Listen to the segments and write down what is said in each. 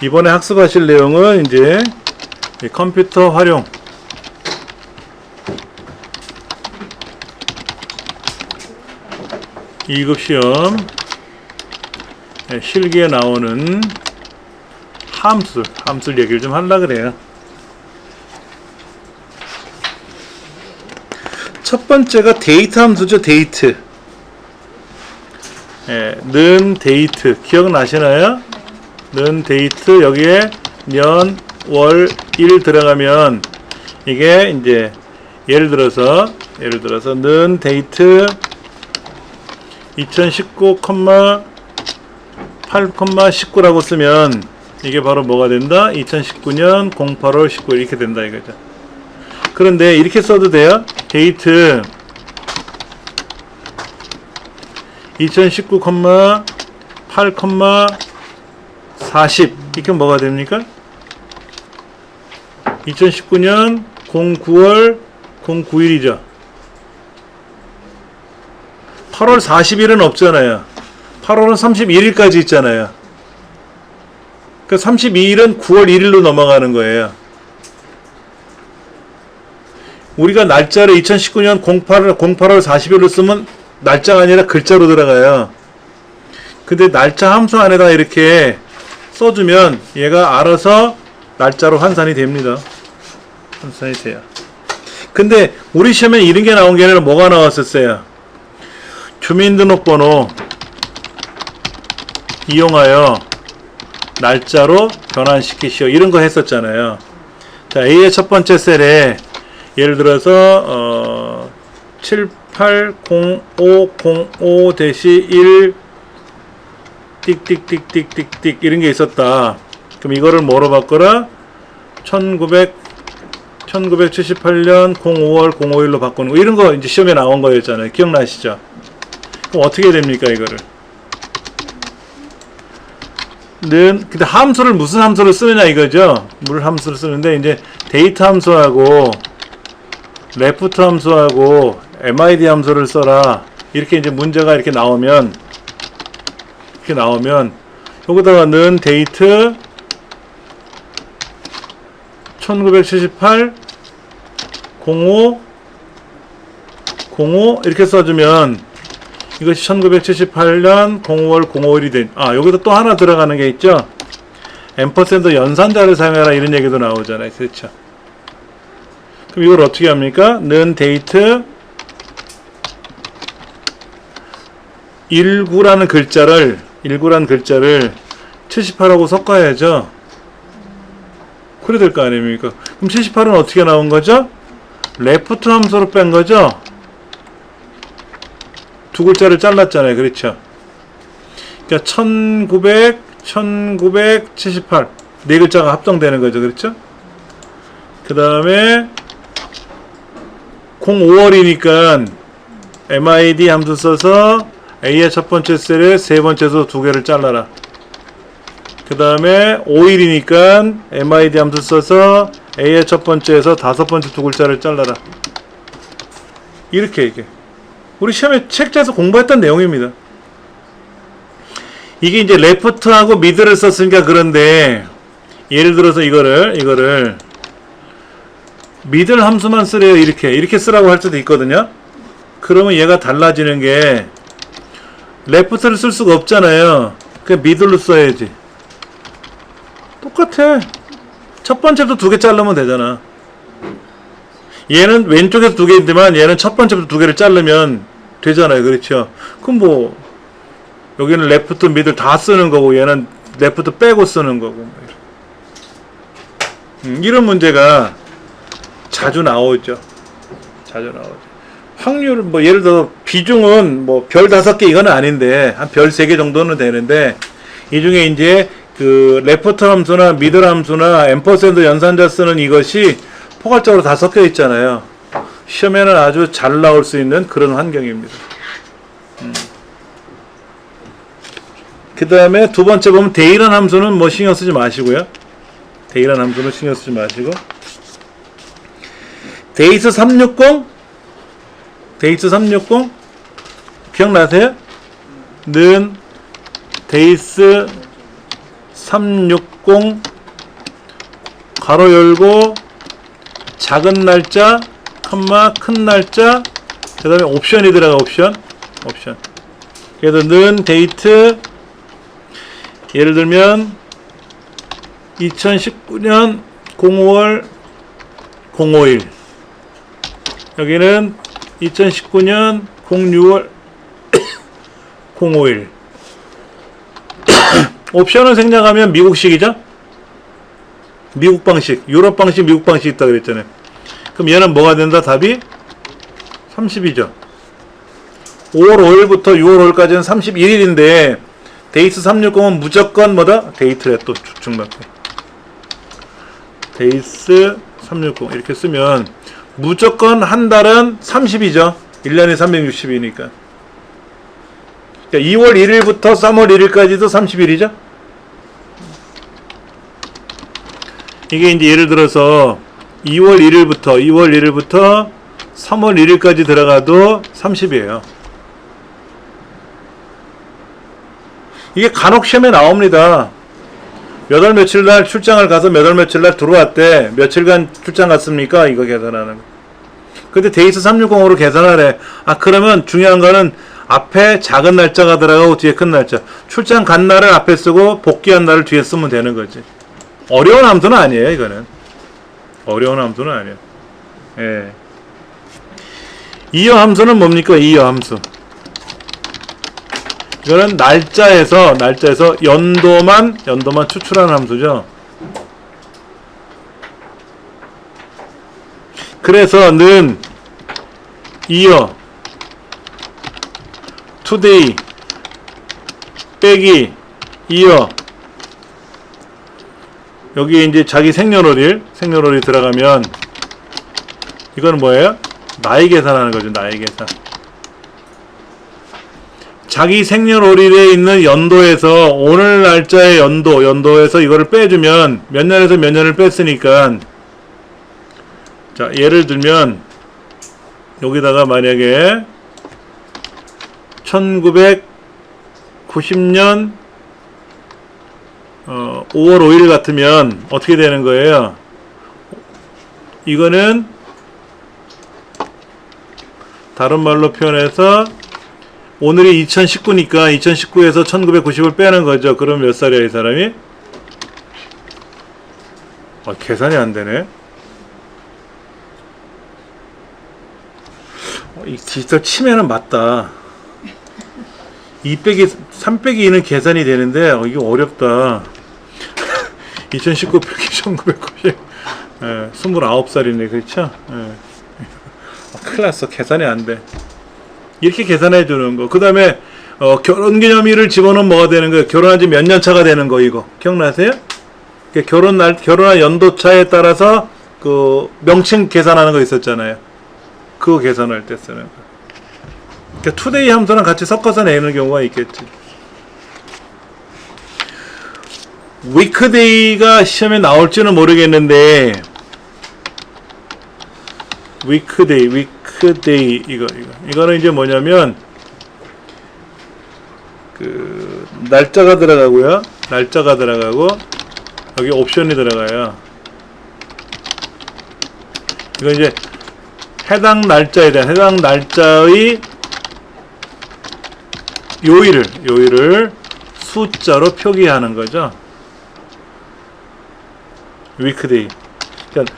이번에 학습하실 내용은 이제 컴퓨터 활용, 2급 시험 실기에 나오는 함술 얘기를 좀 하려고 그래요. 첫 번째가 데이트 함수죠. 데이트. 는 데이트 기억나시나요? 는 데이트 여기에 년, 월, 일 들어가면 이게 이제 예를 들어서 는 데이트 2019,8,19라고 쓰면 이게 바로 뭐가 된다? 2019년 08월 19일 이렇게 된다 이거죠. 그런데 이렇게 써도 돼요. 데이트 2019,8,40 이렇게 뭐가 됩니까? 2019년 09월 09일이죠. 8월 40일은 없잖아요. 8월은 31일까지 있잖아요. 그 32일은 9월 1일로 넘어가는 거예요. 우리가 날짜를 2019년 08월 40일로 쓰면 날짜가 아니라 글자로 들어가요. 근데 날짜 함수 안에다 이렇게 써주면 얘가 알아서 날짜로 환산이 됩니다. 환산이 돼요. 근데 우리 시험에 이런 게 나온 게 아니라 뭐가 나왔었어요? 주민등록번호 이용하여 날짜로 변환시키시오. 이런 거 했었잖아요. 자, A의 첫 번째 셀에 예를 들어서 780505-1 띡띡띡띡띡띡 이런 게 있었다. 그럼 이거를 뭐로 바꿔라? 1978년 05월 05일로 바꾸는 거. 이런 거 이제 시험에 나온 거였잖아요. 기억나시죠? 그럼 어떻게 됩니까, 이거를? 근데 함수를 무슨 함수를 쓰느냐 이거죠? 물 함수를 쓰는데 이제 데이트 함수하고 레프트 함수하고 MID 함수를 써라. 이렇게 이제 문제가 이렇게 나오면 여기다가 는 데이트 1978 05 이렇게 써주면 이것이 1978년 05월 05일이 된. 여기도 또 하나 들어가는 게 있죠. 앰퍼센드 연산자를 사용해라 이런 얘기도 나오잖아요. 그렇죠. 그럼 이걸 어떻게 합니까? 는 데이트 19라는 글자를 78하고 섞어야죠. 그래야 될 거 아닙니까? 그럼 78은 어떻게 나온 거죠? 레프트 함수로 뺀 거죠? 두 글자를 잘랐잖아요. 그렇죠? 그러니까 1978 네 글자가 합성되는 거죠. 그렇죠? 그 다음에 05월이니까 MID 함수 써서 A의 첫 번째 셀에 세 번째에서 두 개를 잘라라. 그 다음에 5일이니까 MID 함수 써서 A의 첫 번째에서 다섯 번째 두 글자를 잘라라. 이렇게 우리 시험에 책자에서 공부했던 내용입니다. 이게 이제 레프트하고 미드를 썼으니까 그런데 예를 들어서 이거를 미들 함수만 쓰래요. 이렇게 쓰라고 할 수도 있거든요. 그러면 얘가 달라지는 게 레프트를 쓸 수가 없잖아요. 그냥 미들로 써야지. 똑같아. 첫 번째부터 두 개 자르면 되잖아. 얘는 왼쪽에서 두 개인데만 얘는 첫 번째부터 두 개를 자르면 되잖아요. 그렇죠? 그럼 뭐 여기는 레프트, 미들 다 쓰는 거고 얘는 레프트 빼고 쓰는 거고 이런 문제가 자주 나오죠. 확률 예를 들어 비중은 별 5개 이건 아닌데 한 별 3개 정도는 되는데 이 중에 이제 그 레프트 함수나 미들 함수나 앰퍼센드 연산자 쓰는 이것이 포괄적으로 다 섞여 있잖아요. 시험에는 아주 잘 나올 수 있는 그런 환경입니다. 그 다음에 두 번째 보면 대이란 함수는 신경 쓰지 마시고요. 대이란 함수는 신경 쓰지 마시고 데이트 360 기억나세요? 는 데이트 360 가로 열고 작은 날짜 컴마 큰 날짜 그 다음에 옵션이 들어가. 옵션 그래서 는 데이트 예를 들면 2019년 05월 051 여기는 2019년 06월 051 옵션을 생략하면 미국식이죠? 미국 방식, 유럽 방식, 미국 방식 있다 그랬잖아요. 그럼 얘는 뭐가 된다? 답이 30이죠. 5월 5일부터 6월 5일까지는 31일인데 데이트 360은 무조건 뭐다? 데이트래 또 중간에 데이트 360 이렇게 쓰면 무조건 한 달은 30이죠. 1년에 360이니까. 그러니까 2월 1일부터 3월 1일까지도 30일이죠. 이게 이제 예를 들어서 2월 1일부터 3월 1일까지 들어가도 30이에요. 이게 간혹 시험에 나옵니다. 몇 월 며칠 날 출장을 가서 몇 월 며칠 날 들어왔대. 며칠간 출장 갔습니까? 이거 계산하는 거. 근데 데이트 360으로 계산하래. 아, 그러면 중요한 거는 앞에 작은 날짜가 들어가고 뒤에 큰 날짜. 출장 간 날을 앞에 쓰고 복귀한 날을 뒤에 쓰면 되는 거지. 어려운 함수는 아니에요, 이거는. 어려운 함수는 아니에요. 예. 이어 함수는 뭡니까? 이어 함수. 이거는 날짜에서 연도만 추출하는 함수죠. 그래서 는 이어 today 빼기 이어 여기 이제 자기 생년월일 들어가면 이거는 뭐예요? 나이 계산하는 거죠. 나이 계산. 자기 생년월일에 있는 연도에서 오늘 날짜의 연도에서 이거를 빼주면 몇 년에서 몇 년을 뺐으니까 자 예를 들면 여기다가 만약에 1990년 5월 5일 같으면 어떻게 되는 거예요? 이거는 다른 말로 표현해서 오늘이 2019니까 2019에서 1990을 빼는 거죠. 그럼 몇 살이야 이 사람이? 계산이 안 되네. 이 디지털 치면은 맞다. 2 빼기 3 빼기 2는 계산이 되는데 이게 어렵다. 2019 빼기 1990 29살이네. 그렇죠? 큰일 났어. 계산이 안 돼. 이렇게 계산해 주는 거. 그 다음에 결혼기념일을 집어넣으면 뭐가 되는 거예요? 결혼한 지 몇 년 차가 되는 거. 이거 기억나세요? 결혼한 연도차에 따라서 그 명칭 계산하는 거 있었잖아요. 그거 계산할 때 쓰는 거. 그러니까 투데이 함수랑 같이 섞어서 내는 경우가 있겠지. 위크데이가 시험에 나올지는 모르겠는데 위크데이 이거는 이제 뭐냐면 그 날짜가 들어가고요. 날짜가 들어가고 여기 옵션이 들어가요. 이거 이제 해당 날짜에 대한 해당 날짜의 요일을 숫자로 표기하는 거죠. 위크데이. 그러니까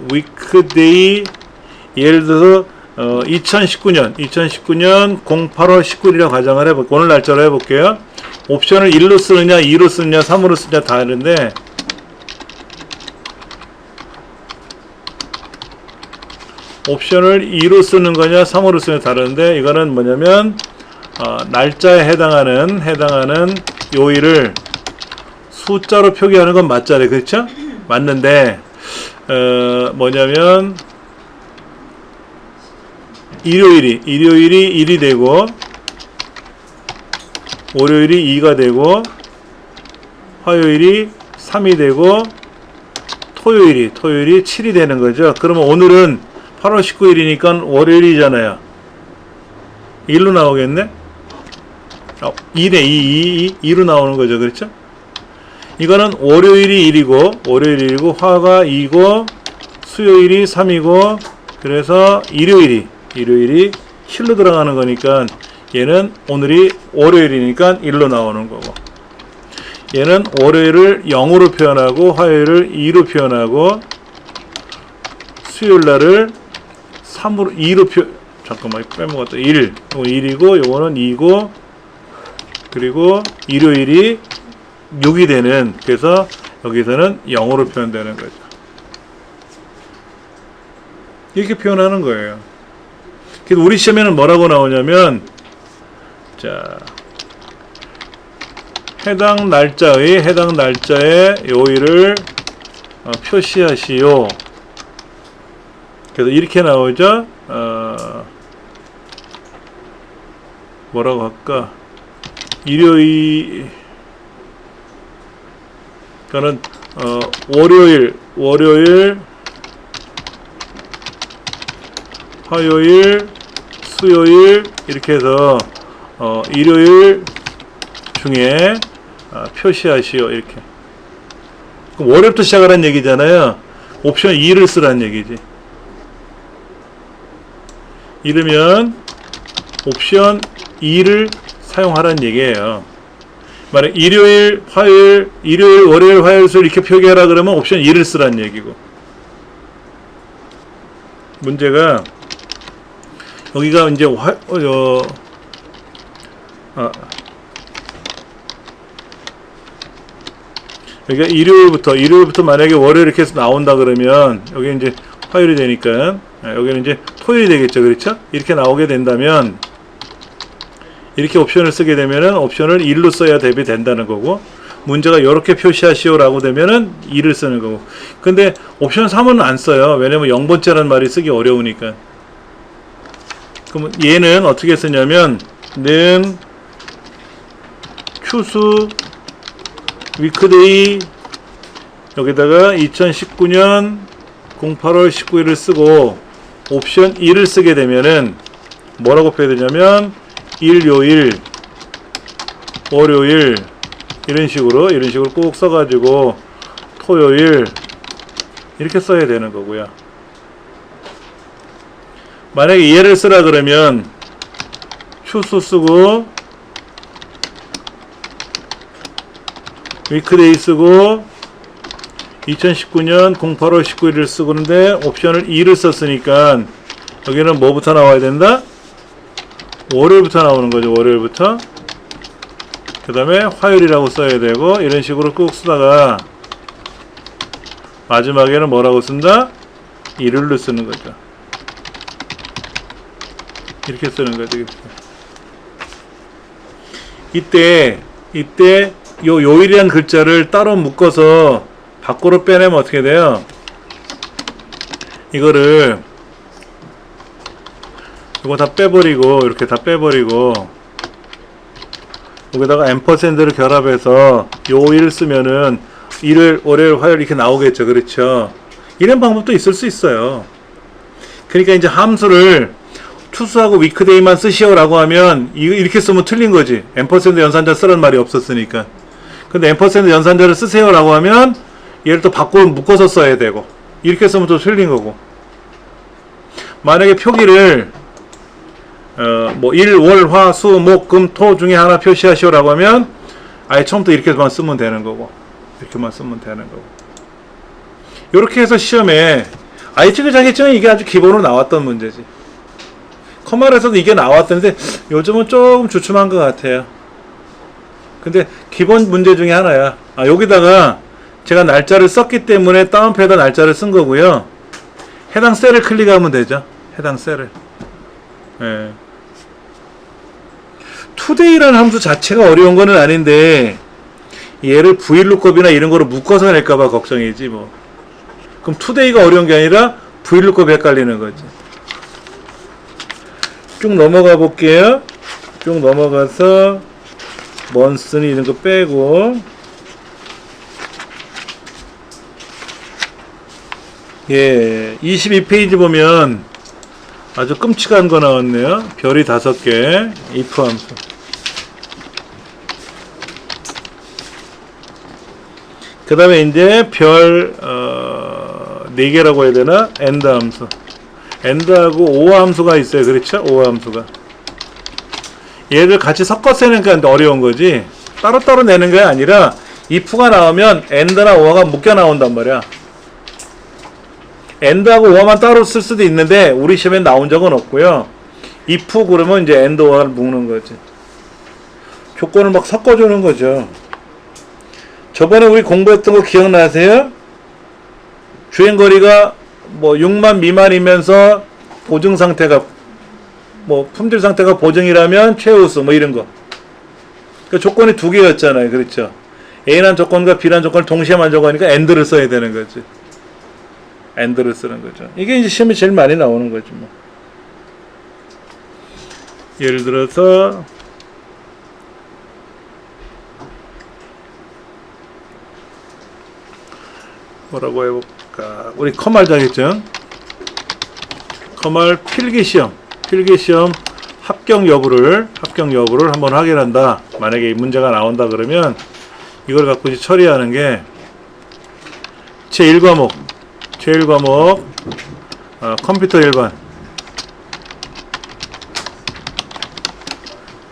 위크데이 예를 들어서 2019년 08월 19일이라고 가정을 해볼게요. 오늘 날짜로 해볼게요. 옵션을 1로 쓰느냐 2로 쓰느냐 3으로 쓰느냐 다 다른데 옵션을 2로 쓰는 거냐 3으로 쓰느냐 다른데 이거는 뭐냐면 날짜에 해당하는 요일을 숫자로 표기하는 건 맞잖아요. 그렇죠? 맞는데 뭐냐면 일요일이 1이 되고 월요일이 2가 되고 화요일이 3이 되고 토요일이 7이 되는 거죠. 그러면 오늘은 8월 19일이니까 월요일이잖아요. 1로 나오겠네? 2네 2로 나오는 거죠. 그렇죠? 이거는 월요일이 1이고 화가 2고 수요일이 3이고 그래서 일요일이 실로 들어가는 거니까 얘는 오늘이 월요일이니까 1로 나오는 거고, 얘는 월요일을 0으로 표현하고 화요일을 2로 표현하고 수요일날을 3으로 2로 잠깐만 빼먹었다. 1 이거 1이고 요거는 2고 그리고 일요일이 6이 되는, 그래서 여기서는 0으로 표현되는 거죠. 이렇게 표현하는 거예요. 그래서 우리 시험에는 뭐라고 나오냐면, 자, 해당 날짜의 요일을 표시하시오. 그래서 이렇게 나오죠. 뭐라고 할까? 일요일, 그러니까는 월요일, 화요일, 수요일 이렇게 해서 일요일 중에 표시하시오 이렇게. 그럼 월요일부터 시작하라는 얘기잖아요. 옵션 2를 쓰라는 얘기지. 이러면 옵션 2를 사용하라는 얘기예요. 만약 일요일, 월요일, 화요일, 수요일 이렇게 표기하라 그러면 옵션 2를 쓰라는 얘기고, 문제가 여기가 이제 여기가 일요일부터 만약에 월요일 이렇게 해서 나온다 그러면 여기 이제 화요일이 되니까 여기는 이제 토요일이 되겠죠. 그렇죠? 이렇게 나오게 된다면 이렇게 옵션을 쓰게 되면은 옵션을 1로 써야 대비된다는 거고, 문제가 이렇게 표시하시오 라고 되면은 2를 쓰는 거고. 근데 옵션 3은 안 써요. 왜냐면 0번째라는 말이 쓰기 어려우니까. 그럼 얘는 어떻게 쓰냐면 는 추수 위크데이 여기다가 2019년 08월 19일을 쓰고 옵션 2를 쓰게 되면은 뭐라고 표현되냐면 일요일, 월요일 이런 식으로 꼭 써가지고 토요일 이렇게 써야 되는 거고요. 만약에 얘를 쓰라 그러면 추수 쓰고 위크데이 쓰고 2019년 08월 19일을 쓰고, 그런데 옵션을 2를 썼으니까 여기는 뭐부터 나와야 된다? 월요일부터 나오는 거죠. 월요일부터. 그 다음에 화요일이라고 써야 되고, 이런 식으로 꾹 쓰다가 마지막에는 뭐라고 쓴다? 일요일로 쓰는 거죠. 이렇게 쓰는 거죠. 이때 요 요일이란 글자를 따로 묶어서 밖으로 빼내면 어떻게 돼요? 이거 다 빼버리고, 이렇게 다 빼버리고, 여기다가 앰퍼샌드를 결합해서 요일 쓰면은 일요일, 월요일, 화요일 이렇게 나오겠죠. 그렇죠? 이런 방법도 있을 수 있어요. 그러니까 이제 함수를 추수하고 위크데이만 쓰시오라고 하면 이렇게 쓰면 틀린 거지. 앰퍼샌드 연산자 쓰라는 말이 없었으니까. 근데 앰퍼샌드 연산자를 쓰세요라고 하면 얘를 또 바꿔 묶어서 써야 되고, 이렇게 쓰면 또 틀린 거고. 만약에 표기를 뭐 일, 월, 화, 수, 목, 금, 토 중에 하나 표시하시오라고 하면 아예 처음부터 이렇게만 쓰면 되는 거고, 이렇게만 쓰면 되는 거고. 이렇게 해서 시험에 찌그자기쯤에 이게 아주 기본으로 나왔던 문제지. 커말에서도 이게 나왔던데 요즘은 조금 주춤한 것 같아요. 근데 기본 문제 중에 하나야. 여기다가 제가 날짜를 썼기 때문에 다운표에다 날짜를 쓴 거고요. 해당 셀을 클릭하면 되죠. 해당 셀을. 예. today라는 함수 자체가 어려운 거는 아닌데 얘를 vlookup이나 이런 거로 묶어서 낼까봐 걱정이지 뭐. 그럼 today가 어려운 게 아니라 vlookup이 헷갈리는 거지. 쭉 넘어가 볼게요. 쭉 넘어가서 month는 이런 거 빼고, 예, 22페이지 보면 아주 끔찍한 거 나왔네요. 별이 5개 if 함수. 그 다음에 이제 별 4개라고 해야 되나? AND 함수. AND하고 OR 함수가 있어요. 그렇죠? OR 함수가. 얘를 같이 섞어서 내니까 어려운 거지. 따로따로 내는 게 아니라 if가 나오면 AND나 OR가 묶여 나온단 말이야. AND하고 OR만 따로 쓸 수도 있는데 우리 시험에 나온 적은 없고요. if 그러면 이제 AND OR를 묶는 거지. 조건을 막 섞어주는 거죠. 저번에 우리 공부했던 거 기억나세요? 주행거리가 뭐 6만 미만이면서 보증 상태가 뭐 품질 상태가 보증이라면 최우수 뭐 이런 거. 그 조건이 두 개였잖아요. 그렇죠? A란 조건과 B란 조건을 동시에 만족하니까 AND를 써야 되는 거지. AND를 쓰는 거죠. 이게 이제 시험에 제일 많이 나오는 거지 뭐. 예를 들어서 뭐라고 해볼까? 우리 커말 자격증, 커말 필기시험 합격 여부를 한번 확인한다. 만약에 이 문제가 나온다 그러면 이걸 갖고 이제 처리하는 게 제1과목 컴퓨터 일반,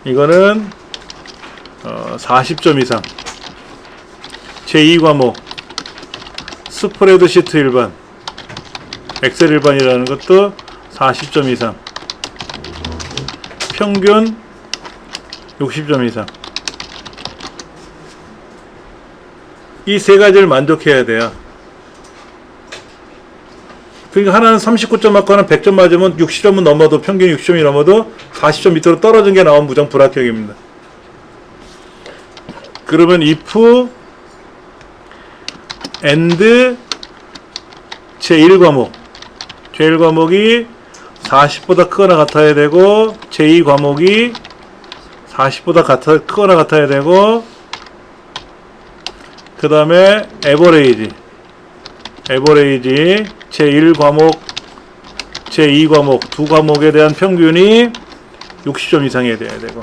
이거는 40점 이상. 제2과목 스프레드시트 일반, 엑셀 일반이라는 것도 40점 이상. 평균 60점 이상. 이 세 가지를 만족해야 돼요. 그러니까 하나는 39점 맞고 하나는 100점 맞으면 60점은 넘어도, 평균 60점이 넘어도 40점 밑으로 떨어진 게 나온 부정 불합격입니다. 그러면 if AND 제1과목이 40보다 크거나 같아야 되고, 제2과목이 40보다 크거나 같아야 되고, 그 다음에 에버레이지 제1과목, 제2과목 두 과목에 대한 평균이 60점 이상이 돼야 되고,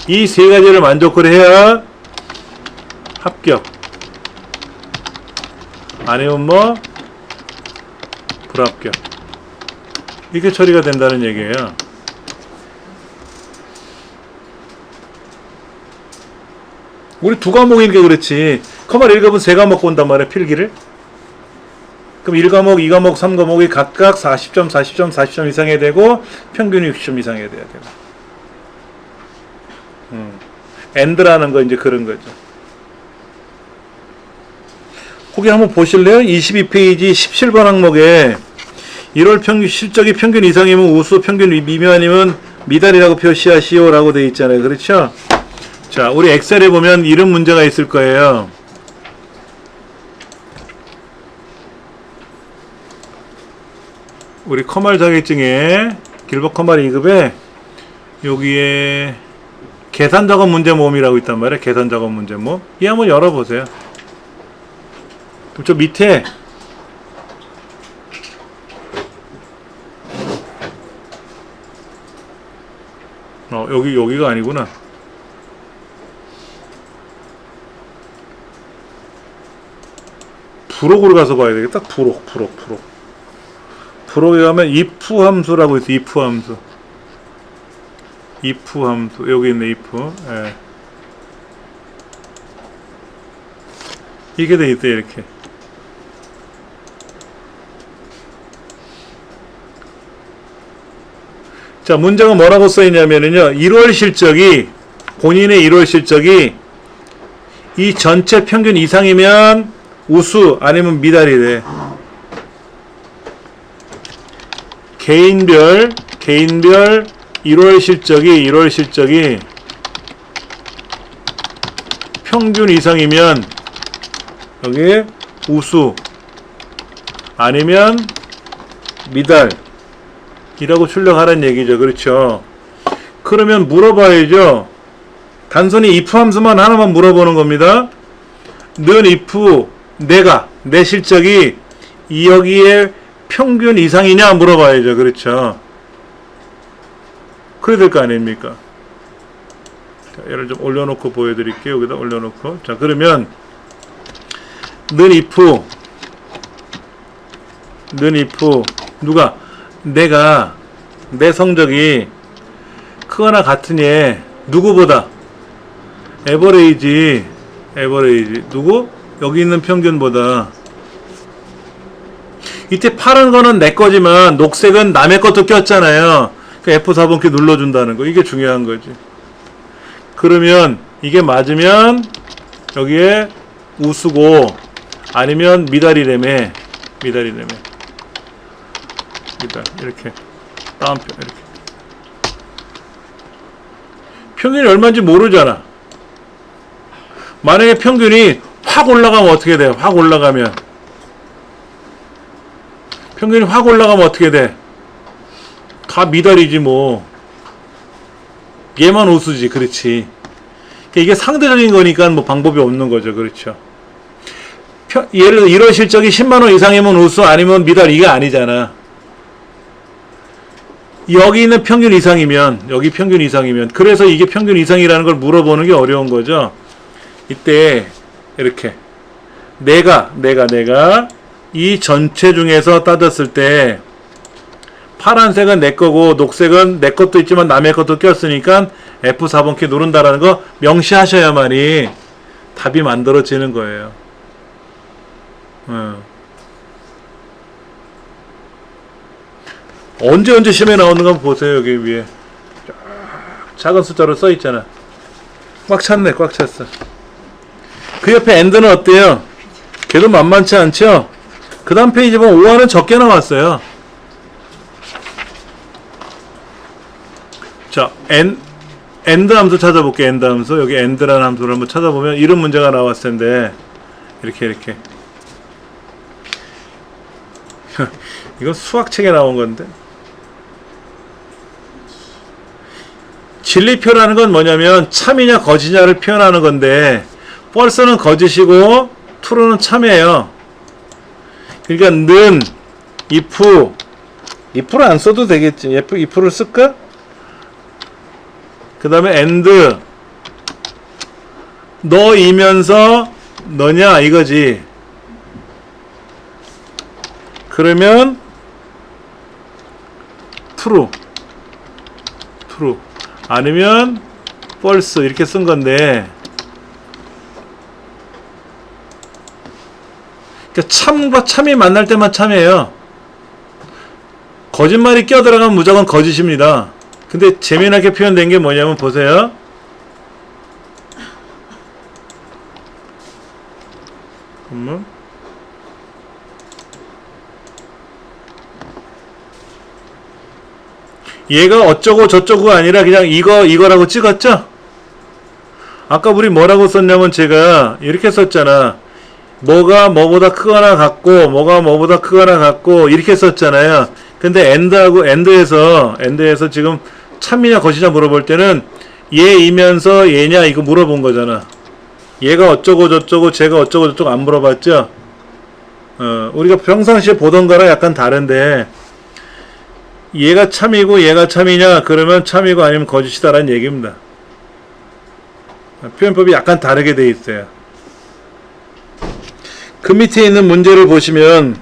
이 세 가지를 만족을 해야 합격. 아니면 뭐 불합격. 이렇게 처리가 된다는 얘기예요. 우리 두 과목이니까 그렇지. 커말 1급은 세 과목 본단 말이야, 필기를. 그럼 1과목, 2과목, 3과목이 각각 40점 이상해야 되고, 평균이 60점 이상해야 돼야 되고. AND라는 거 이제 그런 거죠. 거기 한번 보실래요? 22페이지 17번 항목에 1월 평균 실적이 평균 이상이면 우수, 평균 미만이면 미달이라고 표시하시오 라고 되어 있잖아요. 그렇죠? 자, 우리 엑셀에 보면 이런 문제가 있을 거예요. 우리 커말 자격증에 길버 커말 2급에 여기에 계산 작업 문제 모음이라고 있단 말이에요. 계산 작업 문제 모음. 이 한번 열어보세요. 그럼 저 밑에 여기가 아니구나. 부록으로 가서 봐야 되겠다. 부록. 부록에 가면 if 함수라고 있어. if 함수. 여기 있네, if. 예. 이게 돼 있대, 이렇게. 자, 문제가 뭐라고 써있냐면요, 1월 실적이, 본인의 1월 실적이 이 전체 평균 이상이면 우수, 아니면 미달이 돼. 개인별 1월 실적이 평균 이상이면 여기 우수, 아니면 미달 이라고 출력하라는 얘기죠. 그렇죠? 그러면 물어봐야죠. 단순히 if 함수만 하나만 물어보는 겁니다. 는 if 내 실적이 여기에 평균 이상이냐 물어봐야죠. 그렇죠? 그래야 될 거 아닙니까? 자, 얘를 좀 올려놓고 보여드릴게요. 여기다 올려놓고. 자, 그러면 는 if 누가 내가 내 성적이 크거나 같으니 누구보다 에버레이지 누구? 여기 있는 평균보다. 이때 파란 거는 내 거지만 녹색은 남의 것도 꼈잖아요. 그러니까 F4번키 눌러준다는 거. 이게 중요한 거지. 그러면 이게 맞으면 여기에 우수고 아니면 미달이래매. 미달 이렇게 다운표 이렇게. 평균이 얼마인지 모르잖아. 만약에 평균이 확 올라가면 어떻게 돼? 확 올라가면 평균이 확 올라가면 어떻게 돼? 다 미달이지 뭐. 얘만 우수지. 그렇지. 이게 상대적인 거니까 뭐 방법이 없는 거죠. 그렇죠. 예를 들어 1월 실적이 10만원 이상이면 우수 아니면 미달 이게 아니잖아. 여기 있는 평균 이상이면 여기 평균 이상이면 그래서 이게 평균 이상이라는 걸 물어보는 게 어려운 거죠. 이때 이렇게 내가 이 전체 중에서 따졌을 때 파란색은 내 거고 녹색은 내 것도 있지만 남의 것도 꼈으니까 F4번키 누른다라는 거 명시하셔야만이 답이 만들어지는 거예요. 언제 시험에 나오는 거 한번 보세요. 여기 위에 작은 숫자로 써 있잖아. 꽉 찼네. 꽉 찼어. 그 옆에 엔드는 어때요? 걔도 만만치 않죠? 그 다음 페이지 보면 5화는 적게 나왔어요. 자, 엔드 함수 찾아볼게요. 엔드 함수. 여기 엔드라는 함수를 한번 찾아보면 이런 문제가 나왔을 텐데 이렇게 이건 수학책에 나온 건데. 진리표라는 건 뭐냐면 참이냐 거짓냐를 표현하는 건데 false는 거짓이고 true는 참이에요. 그러니까 는 if를 안 써도 되겠지. if를 쓸까? 그 다음에 and 너이면서 너냐 이거지. 그러면 true 아니면 false 이렇게 쓴 건데, 그러니까 참과 참이 만날 때만 참이에요. 거짓말이 껴들어가면 무조건 거짓입니다. 근데 재미나게 표현된 게 뭐냐면 보세요. 얘가 어쩌고 저쩌고가 아니라 그냥 이거라고 찍었죠? 아까 우리 뭐라고 썼냐면 제가 이렇게 썼잖아. 뭐가 뭐보다 크거나 같고 뭐가 뭐보다 크거나 같고 이렇게 썼잖아요. 근데 엔드에서 지금 참이냐 거짓이냐 물어볼 때는 얘이면서 얘냐 이거 물어본 거잖아. 얘가 어쩌고 저쩌고 쟤가 어쩌고 저쩌고 안 물어봤죠? 우리가 평상시에 보던 거랑 약간 다른데 얘가 참이고 얘가 참이냐 그러면 참이고 아니면 거짓이다라는 얘기입니다. 표현법이 약간 다르게 돼 있어요. 그 밑에 있는 문제를 보시면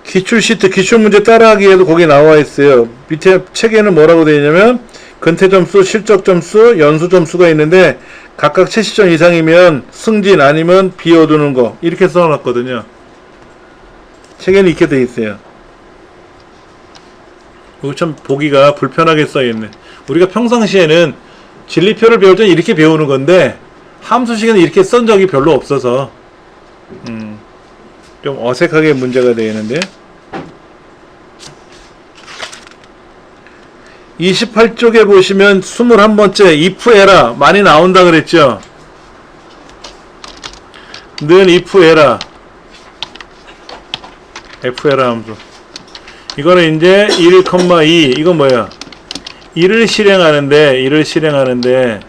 기출 시트, 기출 문제 따라하기에도 거기 나와 있어요. 밑에 책에는 뭐라고 되어 있냐면 근태 점수, 실적 점수, 연수 점수가 있는데 각각 70점 이상이면 승진 아니면 비워두는 거 이렇게 써놨거든요. 책에는 이렇게 되어 있어요. 이거 참 보기가 불편하게 써있네. 우리가 평상시에는 진리표를 배울 때는 이렇게 배우는 건데 함수식에는 이렇게 쓴 적이 별로 없어서 좀 어색하게 문제가 되는데 28쪽에 보시면 21번째 if 에라 많이 나온다 그랬죠. 는 if 에라 f 에라 함수 이거는 이제 1,2 이건 뭐야? 1을 실행하는데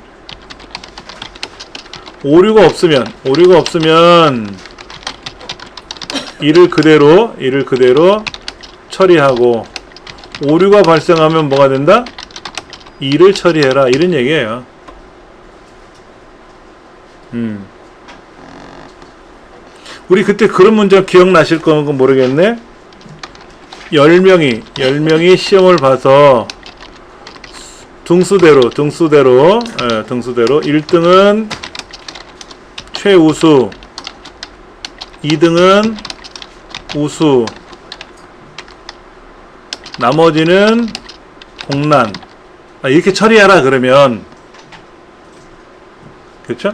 오류가 없으면 1을 그대로 처리하고 오류가 발생하면 뭐가 된다? 2를 처리해라 이런 얘기예요. 우리 그때 그런 문제 기억나실 건가 모르겠네. 10명이 시험을 봐서 등수대로 1등은 최우수, 2등은 우수, 나머지는 공란. 이렇게 처리하라 그러면, 그렇죠?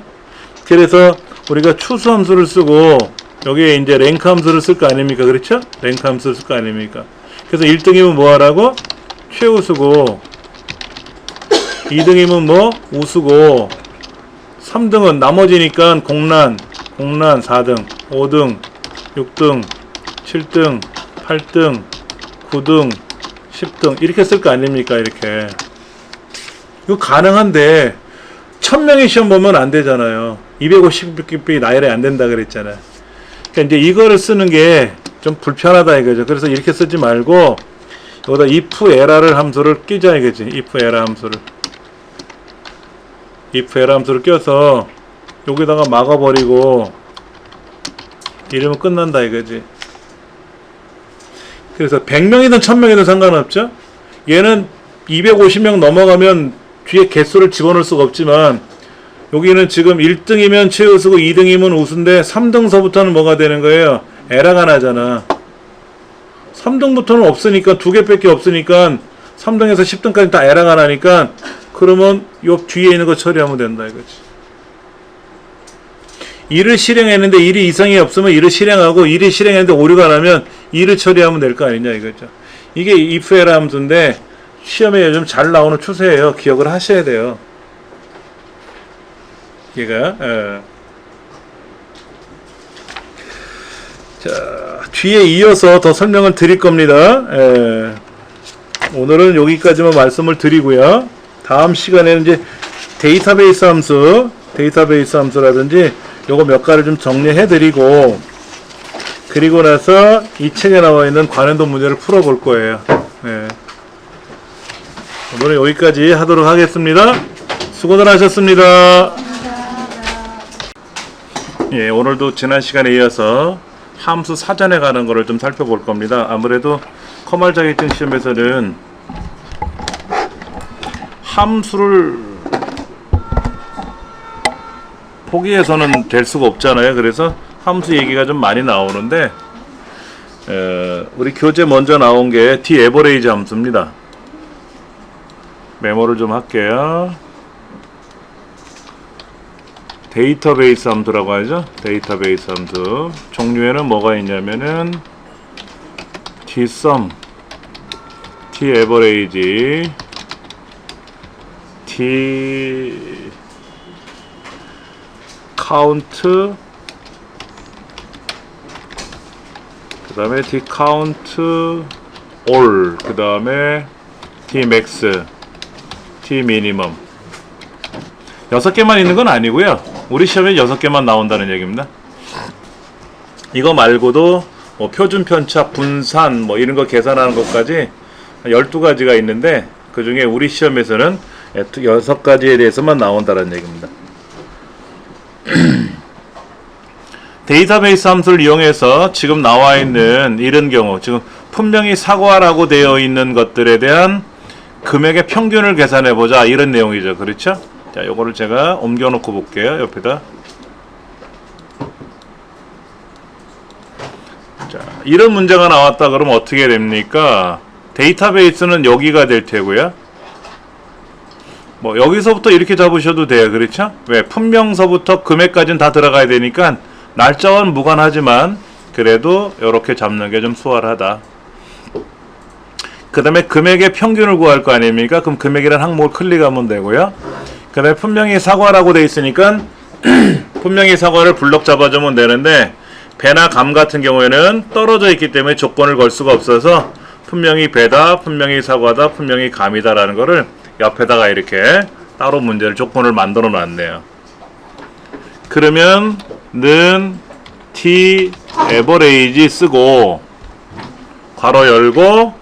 그래서 우리가 추수 함수를 쓰고 여기에 이제 랭크 함수를 쓸 거 아닙니까? 그렇죠? 랭크 함수를 쓸 거 아닙니까? 그래서 1등이면 뭐 하라고? 최우수고, 2등이면 뭐? 우수고, 3등은 나머지니까 공란 4등, 5등, 6등, 7등, 8등, 9등, 10등 이렇게 쓸 거 아닙니까? 이렇게. 이거 가능한데 1000명의 시험 보면 안 되잖아요. 250개 나열이 안 된다 그랬잖아요. 그러니까 이제 이거를 쓰는 게 좀 불편하다 이거죠. 그래서 이렇게 쓰지 말고 여기다 if error 함수를 끼자 이거지. if error 함수를 껴서 여기다가 막아버리고 이러면 끝난다 이거지. 그래서 100명이든 1000명이든 상관없죠. 얘는 250명 넘어가면 뒤에 개수를 집어넣을 수가 없지만 여기는 지금 1등이면 최우수고 2등이면 우수인데 3등서부터는 뭐가 되는 거예요? 에러가 나잖아. 3등부터는 없으니까 2개밖에 없으니까 3등에서 10등까지 다 에러가 나니까 그러면 요 뒤에 있는 거 처리하면 된다 이거지. 1을 실행했는데 1이 이상이 없으면 1을 실행하고 1이 실행했는데 오류가 나면 2를 처리하면 될 거 아니냐 이거죠. 이게 if error 함수인데 시험에 요즘 잘 나오는 추세예요. 기억을 하셔야 돼요. 얘가 자 뒤에 이어서 더 설명을 드릴 겁니다. 오늘은 여기까지만 말씀을 드리고요. 다음 시간에는 이제 데이터베이스 함수라든지 요거 몇 가지를 좀 정리해 드리고 그리고 나서 이 책에 나와 있는 관행도 문제를 풀어볼 거예요. 오늘은 여기까지 하도록 하겠습니다. 수고들 하셨습니다. 예, 오늘도 지난 시간에 이어서 함수 사전에 가는 거를 좀 살펴볼 겁니다. 아무래도 커말 자격증 시험에서는 함수를 포기해서는 될 수가 없잖아요. 그래서 함수 얘기가 좀 많이 나오는데 우리 교재 먼저 나온 게 D-average 함수입니다. 메모를 좀 할게요. 데이터베이스 함수라고 하죠. 데이터베이스 함수 종류에는 뭐가 있냐면은 dsum, daverage, dcount, 그 다음에 dcount all, 그 다음에 dmax, dminimum 6개만 있는 건 아니고요. 우리 시험에 6개만 나온다는 얘기입니다. 이거 말고도 뭐 표준 편차, 분산 뭐 이런 거 계산하는 것까지 12가지가 있는데 그 중에 우리 시험에서는 6가지에 대해서만 나온다는 얘기입니다. 데이터베이스 함수를 이용해서 지금 나와 있는 이런 경우 지금 분명히 사과라고 되어 있는 것들에 대한 금액의 평균을 계산해 보자 이런 내용이죠. 그렇죠? 자, 요거를 제가 옮겨 놓고 볼게요. 옆에다. 자, 이런 문제가 나왔다 그러면 어떻게 됩니까? 데이터베이스는 여기가 될 테고요. 뭐 여기서부터 이렇게 잡으셔도 돼요. 그렇죠? 왜? 품명서부터 금액까지는 다 들어가야 되니까 날짜와는 무관하지만 그래도 이렇게 잡는 게 좀 수월하다. 그 다음에 금액의 평균을 구할 거 아닙니까? 그럼 금액이라는 항목을 클릭하면 되고요. 그 다음에 분명히 사과라고 되어 있으니까 분명히 사과를 블럭 잡아주면 되는데 배나 감 같은 경우에는 떨어져 있기 때문에 조건을 걸 수가 없어서 분명히 배다, 분명히 사과다, 분명히 감이다 라는 거를 옆에다가 이렇게 따로 문제를 조건을 만들어 놨네요. 그러면 는 t average 쓰고 괄호 열고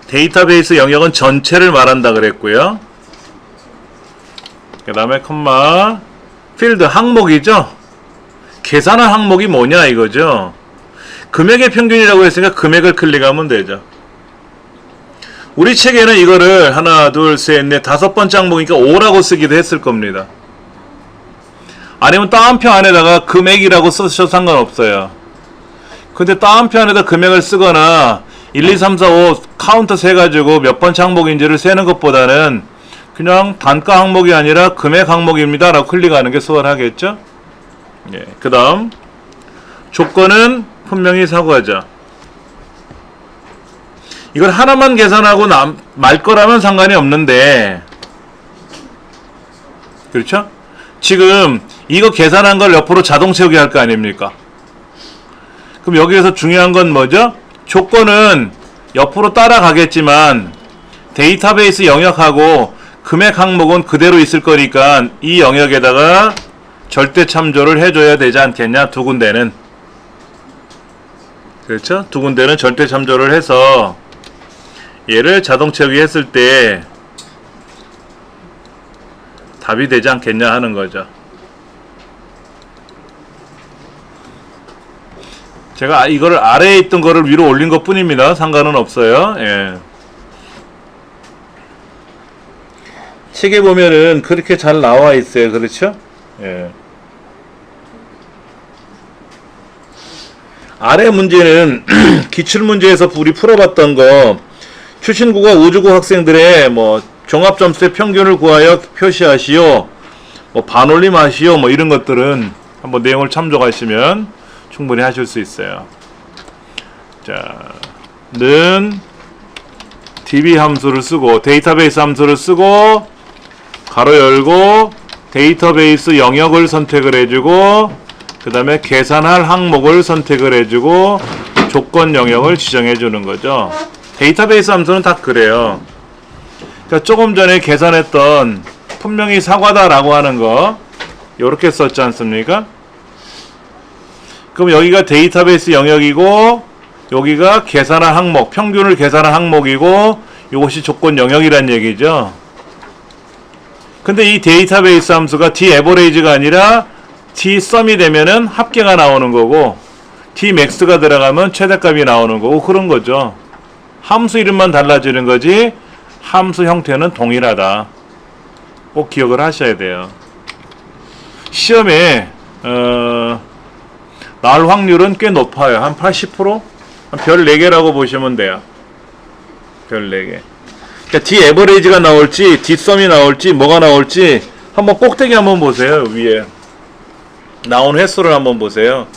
데이터베이스 영역은 전체를 말한다 그랬고요. 그 다음에 컴마 필드 항목이죠. 계산한 항목이 뭐냐 이거죠. 금액의 평균이라고 했으니까 금액을 클릭하면 되죠. 우리 책에는 이거를 하나, 둘, 셋, 넷, 다섯 번째 항목이니까 5라고 쓰기도 했을 겁니다. 아니면 따옴표 안에다가 금액이라고 쓰셔도 상관없어요. 근데 따옴표 안에다 금액을 쓰거나 1, 2, 3, 4, 5 카운터 세가지고 몇 번째 항목인지를 세는 것보다는 그냥 단가 항목이 아니라 금액 항목입니다 라고 클릭하는 게 수월하겠죠. 예, 그 다음 조건은 분명히 사고하자. 이걸 하나만 계산하고 말 거라면 상관이 없는데, 그렇죠? 지금 이거 계산한 걸 옆으로 자동 채우기 할 거 아닙니까? 그럼 여기에서 중요한 건 뭐죠? 조건은 옆으로 따라가겠지만 데이터베이스 영역하고 금액 항목은 그대로 있을 거니까 이 영역에다가 절대 참조를 해줘야 되지 않겠냐? 두 군데는. 그렇죠? 두 군데는 절대 참조를 해서 얘를 자동 채우기 했을 때 답이 되지 않겠냐 하는 거죠. 제가 이거를 아래에 있던 거를 위로 올린 것 뿐입니다. 상관은 없어요. 예. 책에 보면은 그렇게 잘 나와 있어요. 그렇죠? 예. 아래 문제는 기출문제에서 우리 풀어봤던 거, 출신국어 우주고 학생들의 뭐 종합점수의 평균을 구하여 표시하시오, 뭐 반올림하시오, 뭐 이런 것들은 한번 내용을 참조하시면 충분히 하실 수 있어요. 자, 는 db 함수를 쓰고 데이터베이스 함수를 쓰고 가로 열고 데이터베이스 영역을 선택을 해주고 그 다음에 계산할 항목을 선택을 해주고 조건 영역을 지정해 주는 거죠. 데이터베이스 함수는 다 그래요. 그러니까 조금 전에 계산했던 분명히 사과다라고 하는 거 요렇게 썼지 않습니까? 그럼 여기가 데이터베이스 영역이고 여기가 계산한 항목, 평균을 계산한 항목이고 이것이 조건 영역이란 얘기죠. 근데 이 데이터베이스 함수가 dAverage가 아니라 dSum이 되면은 합계가 나오는 거고 dMax가 들어가면 최대값이 나오는 거고 그런 거죠. 함수 이름만 달라지는 거지 함수 형태는 동일하다. 꼭 기억을 하셔야 돼요. 시험에 나올 확률은 꽤 높아요. 한 80%? 한 별 4개라고 보시면 돼요. 별 4개. 그러니까 dAverage가 나올지 dSum이 나올지 뭐가 나올지 한번 꼭대기 한번 보세요. 위에 나온 횟수를 한번 보세요.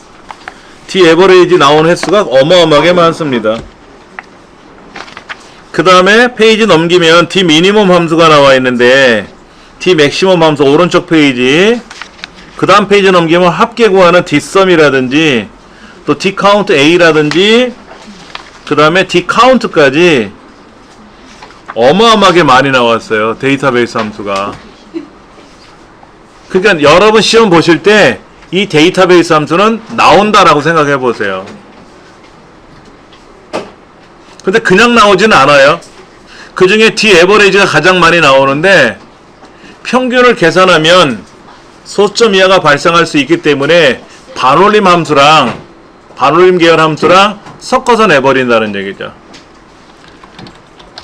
dAverage 나온 횟수가 어마어마하게 많습니다. 그 다음에 페이지 넘기면 dminimum 함수가 나와 있는데 dmaximum 함수 오른쪽 페이지 그 다음 페이지 넘기면 합계 구하는 dSum이라든지 또 dCountA라든지 그 다음에 dCount까지 어마어마하게 많이 나왔어요. 데이터베이스 함수가. 그러니까 여러분 시험 보실 때 이 데이터베이스 함수는 나온다라고 생각해 보세요. 근데 그냥 나오지는 않아요. 그 중에 dAverage가 가장 많이 나오는데 평균을 계산하면 소점 이하가 발생할 수 있기 때문에 반올림 함수랑 반올림 계열 함수랑 섞어서 내버린다는 얘기죠.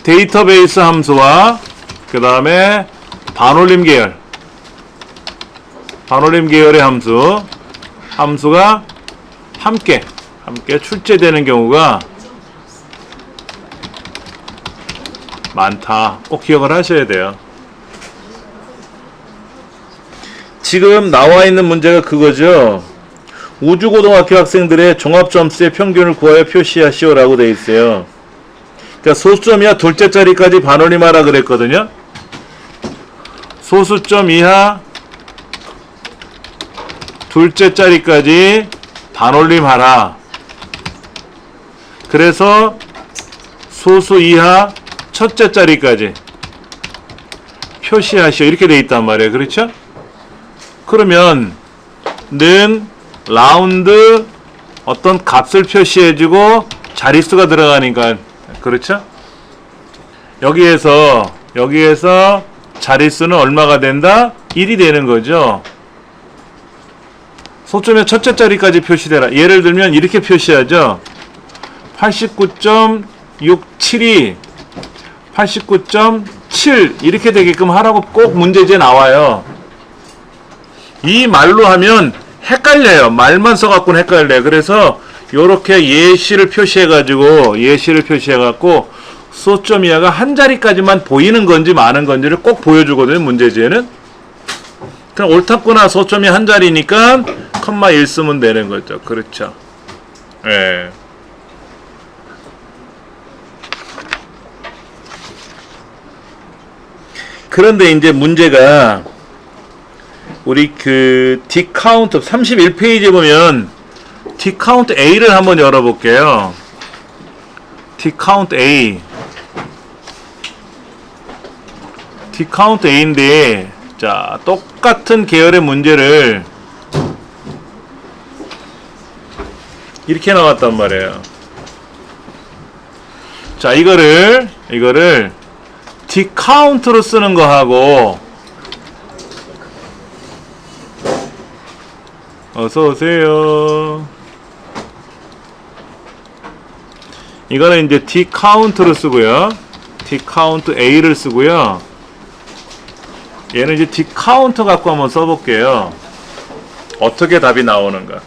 데이터베이스 함수와 그 다음에 반올림 계열의 함수가 함께 출제되는 경우가 많다. 꼭 기억을 하셔야 돼요. 지금 나와 있는 문제가 그거죠. 우주고등학교 학생들의 종합점수의 평균을 구하여 표시하시오 라고 되어 있어요. 그러니까 소수점 이하 둘째 자리까지 반올림하라 그랬거든요. 소수점 이하 둘째 자리까지 반올림하라. 그래서 소수 이하 첫째 자리까지 표시하시오 이렇게 되어 있단 말이에요. 그렇죠? 그러면 는 라운드 어떤 값을 표시해주고 자릿수가 들어가니까 그렇죠? 여기에서 자릿수는 얼마가 된다? 1이 되는 거죠. 소점의 첫째 자리까지 표시되라. 예를 들면 이렇게 표시하죠. 89.672 89.7 이렇게 되게끔 하라고 꼭 문제지에 나와요. 이 말로 하면 헷갈려요. 말만 써갖고는 헷갈려요. 그래서 요렇게 예시를 표시해가지고 소점 이하가 한 자리까지만 보이는 건지 많은 건지를 꼭 보여주거든요. 문제지에는. 그냥 옳다거나 소점이 한 자리니까 컴마 1 쓰면 되는 거죠. 그렇죠. 예. 그런데 이제 문제가 우리 그 디카운트 31페이지에 보면 디카운트 A를 한번 열어볼게요. 디카운트 A. 디카운트 A인데 자, 똑같은 계열의 문제를 이렇게 나왔단 말이에요. 자, 이거를 디카운트로 쓰는 거하고 어서오세요. 이거는 이제 디카운트로 쓰고요. 디카운트 A를 쓰고요. 얘는 이제 디카운트 갖고 한번 써볼게요. 어떻게 답이 나오는가.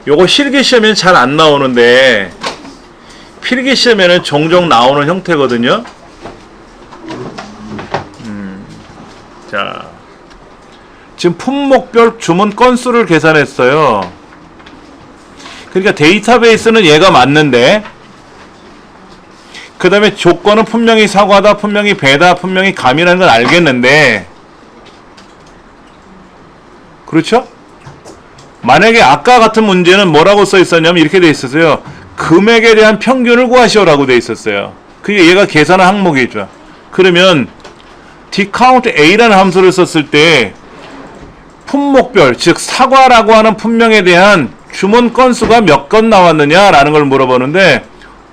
요거 실기시험에는 잘 안 나오는데 필기시험에는 종종 나오는 형태거든요. 자, 지금 품목별 주문 건수를 계산했어요. 그러니까 데이터베이스는 얘가 맞는데 그 다음에 조건은 분명히 사과다, 분명히 배다, 분명히 감이라는 걸 알겠는데 그렇죠? 만약에 아까 같은 문제는 뭐라고 써 있었냐면 이렇게 돼 있었어요. 금액에 대한 평균을 구하시오라고 돼 있었어요. 그게 얘가 계산한 항목이죠. 그러면 디카운트 A라는 함수를 썼을 때 품목별, 즉 사과라고 하는 품명에 대한 주문 건수가 몇 건 나왔느냐라는 걸 물어보는데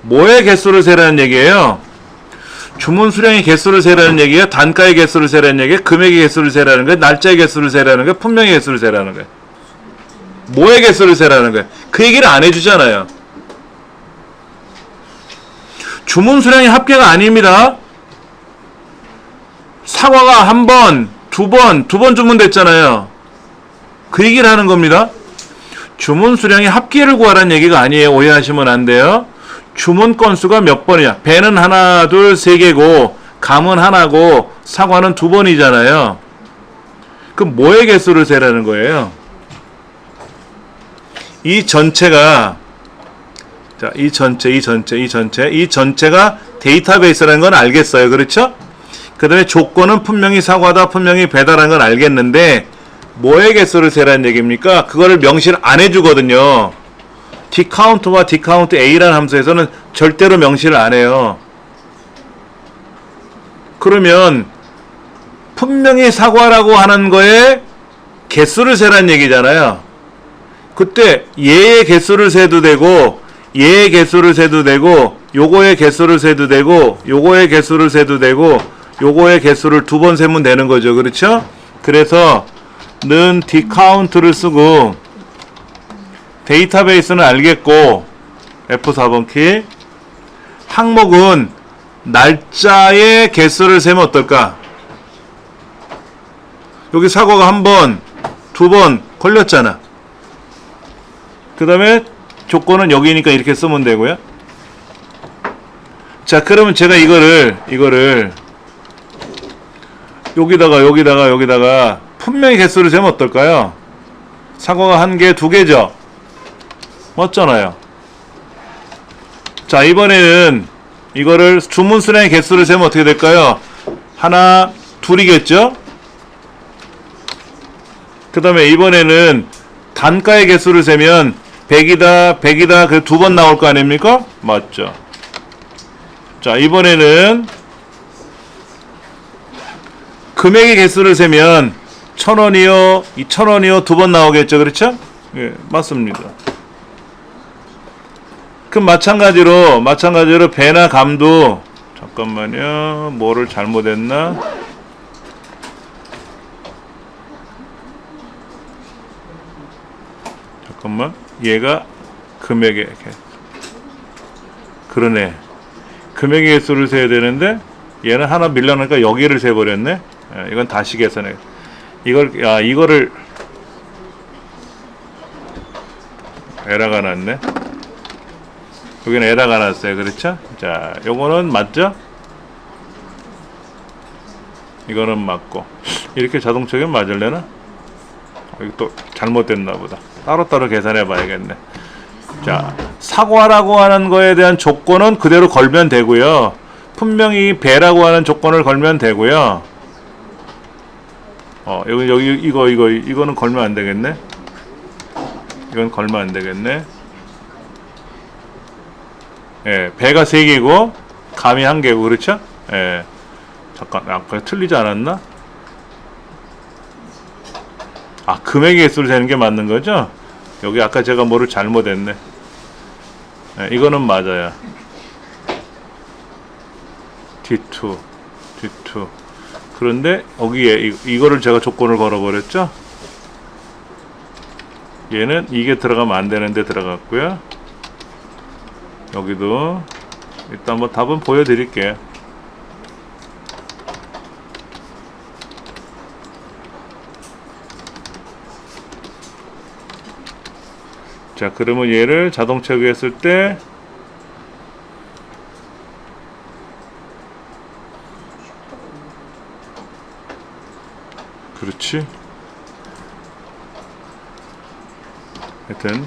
뭐의 개수를 세라는 얘기예요? 주문 수량의 개수를 세라는 얘기예요? 단가의 개수를 세라는 얘기예요? 금액의 개수를 세라는 거예요? 날짜의 개수를 세라는 거예요? 품명의 개수를 세라는 거예요? 뭐의 개수를 세라는 거예요? 그 얘기를 안 해주잖아요. 주문 수량의 합계가 아닙니다. 사과가 한 번, 두 번 주문됐잖아요. 그 얘기를 하는 겁니다. 주문 수량의 합계를 구하라는 얘기가 아니에요. 오해하시면 안 돼요. 주문 건수가 몇 번이냐. 배는 하나, 둘, 세 개고 감은 하나고 사과는 두 번이잖아요. 그럼 뭐의 개수를 세라는 거예요? 이 전체가 자, 이 전체가 데이터베이스라는 건 알겠어요. 그렇죠? 그 다음에 조건은 분명히 사과다, 분명히 배다라는 건 알겠는데 뭐의 개수를 세라는 얘기입니까? 그거를 명시를 안 해주거든요. 디카운트와 디카운트 A라는 함수에서는 절대로 명시를 안 해요. 그러면 분명히 사과라고 하는 거에 개수를 세라는 얘기잖아요. 그때 얘의 개수를 세도 되고 얘의 개수를 세도 되고 요거의 개수를 세도 되고 요거의 개수를 세도 되고 요거의 개수를 두 번 세면 되는 거죠. 그렇죠? 그래서 는 디카운트를 쓰고 데이터베이스는 알겠고 F4번 키 항목은 날짜의 개수를 세면 어떨까? 여기 사과가 한 번, 두 번 걸렸잖아. 그 다음에 조건은 여기니까 이렇게 쓰면 되고요. 자, 그러면 제가 이거를 여기다가 분명히 개수를 세면 어떨까요? 사과가 한 개, 두 개죠? 맞잖아요. 자, 이번에는 이거를 주문 수량의 개수를 세면 어떻게 될까요? 하나, 둘이겠죠? 그 다음에 이번에는 단가의 개수를 세면 100이다, 그 두 번 나올 거 아닙니까? 맞죠? 자, 이번에는 금액의 개수를 세면 1,000원이요, 2,000원이요, 두 번 나오겠죠? 그렇죠? 예, 맞습니다. 그럼 마찬가지로 배나 감도 잠깐만요. 뭐를 잘못했나? 잠깐만, 얘가 금액의 그러네. 금액의 개수를 세야 되는데 얘는 하나 밀려나니까 여기를 세버렸네. 이건 다시 계산해. 이거를 에러가 났네. 여기는 에러가 났어요. 그렇죠? 자, 요거는 맞죠? 이거는 맞고. 이렇게 자동 처리는 맞을래나? 이거 또 잘못됐나 보다. 따로따로 계산해 봐야겠네. 자, 사과라고 하는 거에 대한 조건은 그대로 걸면 되고요. 분명히 배라고 하는 조건을 걸면 되고요. 이거는 걸면 안 되겠네. 이건 걸면 안 되겠네. 예, 배가 3개고 감이 1개고 그렇죠? 예. 잠깐, 아까 틀리지 않았나? 아, 금액의 개수를 세는 게 맞는 거죠? 여기 아까 제가 뭐를 잘못했네. 예, 이거는 맞아요. D2. 그런데 여기에 이거를 제가 조건을 걸어버렸죠? 얘는 이게 들어가면 안 되는데 들어갔고요. 여기도 일단 뭐 답은 보여드릴게요. 자, 그러면 얘를 자동 체크했을 때 그렇지. 하여튼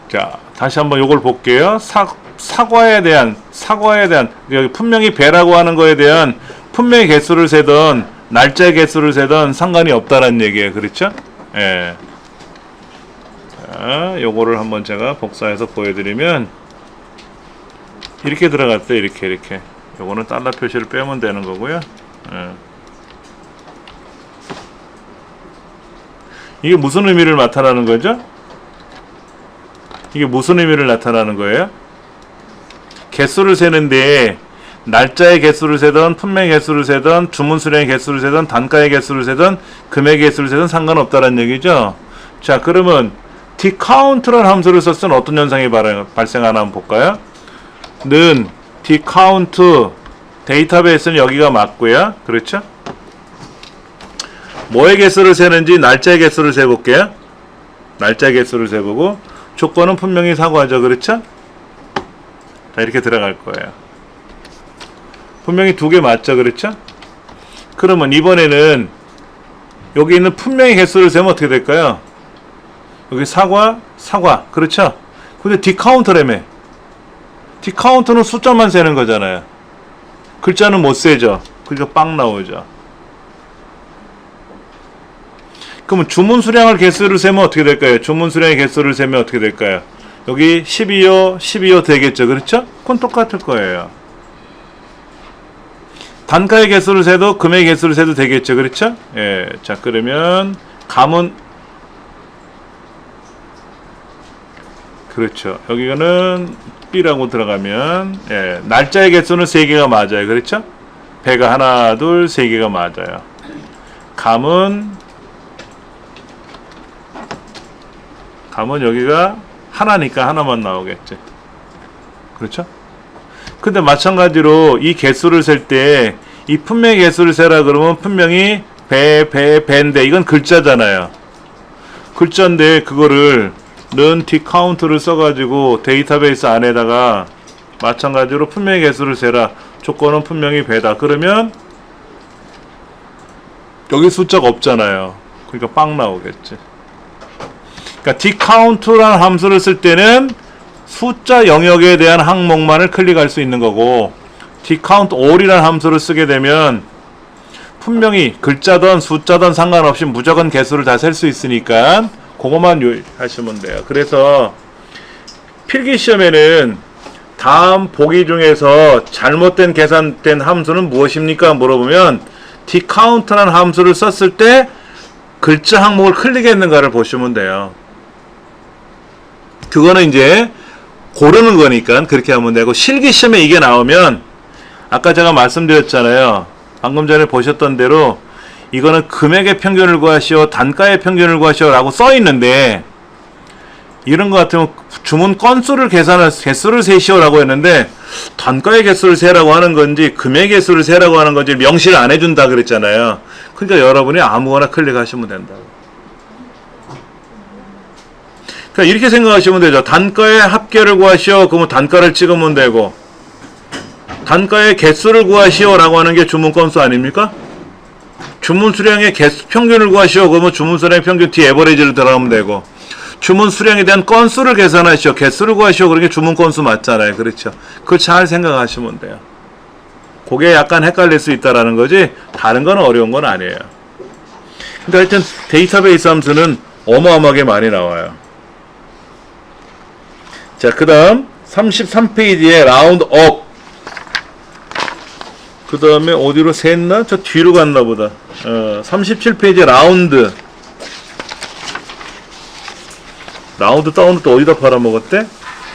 자, 다시 한번 요걸 볼게요. 사과에 대한 여기 분명히 배라고 하는 거에 대한 분명히 개수를 세던 날짜의 개수를 세던 상관이 없다라는 얘기예요. 그렇죠? 예. 자, 요거를 한번 제가 복사해서 보여드리면 이렇게 들어갔어요. 이렇게 요거는 달러 표시를 빼면 되는 거고요. 예. 이게 무슨 의미를 나타나는 거죠? 이게 무슨 의미를 나타나는 거예요? 개수를 세는데 날짜의 개수를 세던 분명의 개수를 세던 주문 수량의 개수를 세던 단가의 개수를 세던 금액의 개수를 세던 상관없다는 얘기죠. 자, 그러면 dcount라는 함수를 썼을 때 어떤 현상이 발생하나 한번 볼까요? 는 dcount 데이터베이스는 여기가 맞고요. 그렇죠? 뭐의 개수를 세는지 날짜의 개수를 세볼게요. 날짜의 개수를 세보고 조건은 분명히 사과하죠. 그렇죠? 자, 이렇게 들어갈 거예요. 분명히 2개 맞죠. 그렇죠? 그러면 이번에는 여기 있는 분명히 개수를 세면 어떻게 될까요? 여기 사과. 그렇죠? 근데 dcount라며. dcount는 숫자만 세는 거잖아요. 글자는 못 세죠. 그러니까 빵 나오죠. 그러면 주문 수량을 개수를 세면 어떻게 될까요? 주문 수량의 개수를 세면 어떻게 될까요? 여기 12호 되겠죠. 그렇죠? 그건 똑같을 거예요. 단가의 개수를 세도 금액의 개수를 세도 되겠죠. 그렇죠? 예. 자, 그러면 감은 그렇죠. 여기는 B라고 들어가면 예, 날짜의 개수는 3개가 맞아요. 그렇죠? 배가 하나, 둘, 3개가 맞아요. 감은 여기가 하나니까 하나만 나오겠지. 그렇죠? 근데 마찬가지로 이 개수를 셀 때 이 분명히 개수를 세라 그러면 분명히 배인데 이건 글자잖아요. 글자인데 그거를 는 dcount를 써가지고 데이터베이스 안에다가 마찬가지로 분명히 개수를 세라. 조건은 분명히 배다. 그러면 여기 숫자가 없잖아요. 그러니까 빵 나오겠지. 그러니까 dcount라는 함수를 쓸 때는 숫자 영역에 대한 항목만을 클릭할 수 있는 거고 dcount all이라는 함수를 쓰게 되면 분명히 글자든 숫자든 상관없이 무조건 개수를 다 셀 수 있으니까 그것만 유의하시면 돼요. 그래서 필기시험에는 다음 보기 중에서 잘못된 계산된 함수는 무엇입니까? 물어보면 dcount라는 함수를 썼을 때 글자 항목을 클릭했는가를 보시면 돼요. 그거는 이제 고르는 거니까 그렇게 하면 되고, 실기시험에 이게 나오면 아까 제가 말씀드렸잖아요. 방금 전에 보셨던 대로 이거는 금액의 평균을 구하시오, 단가의 평균을 구하시오 라고 써 있는데 이런 거 같으면 주문 건수를 개수를 세시오라고 했는데 단가의 개수를 세라고 하는 건지 금액 개수를 세라고 하는 건지 명시를 안 해준다 그랬잖아요. 그러니까 여러분이 아무거나 클릭하시면 된다고. 그러니까 이렇게 생각하시면 되죠. 단가의 합계를 구하시오. 그러면 단가를 찍으면 되고, 단가의 개수를 구하시오라고 하는 게 주문 건수 아닙니까? 주문 수량의 개수 평균을 구하시오. 그러면 주문 수량 평균 뒤 에버리지를 들어가면 되고, 주문 수량에 대한 건수를 계산하시오. 개수를 구하시오. 그러니까 주문 건수 맞잖아요. 그렇죠? 그거 잘 생각하시면 돼요. 그게 약간 헷갈릴 수 있다라는 거지 다른 건 어려운 건 아니에요. 그러니까 하여튼 데이터베이스 함수는 어마어마하게 많이 나와요. 자, 그 다음 33페이지에 라운드 업. 그 다음에 어디로 샜나? 저 뒤로 갔나 보다. 37페이지에 라운드. 라운드 다운은 또 어디다 팔아먹었대?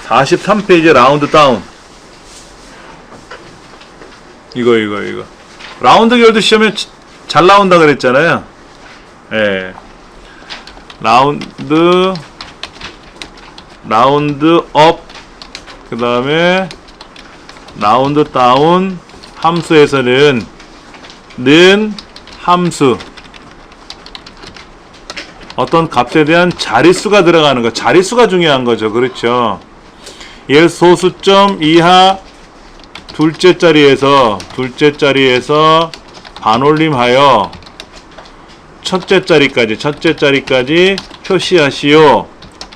43페이지에 라운드 다운. 이거. 라운드 결도 시험에 잘 나온다 그랬잖아요. 예. 라운드 업. 그 다음에 라운드 다운. 함수에서는 는 함수. 어떤 값에 대한 자릿수가 들어가는 거. 자릿수가 중요한 거죠. 그렇죠. 예를 소수점 이하 둘째 자리에서 반올림하여 첫째 자리까지 표시하시오.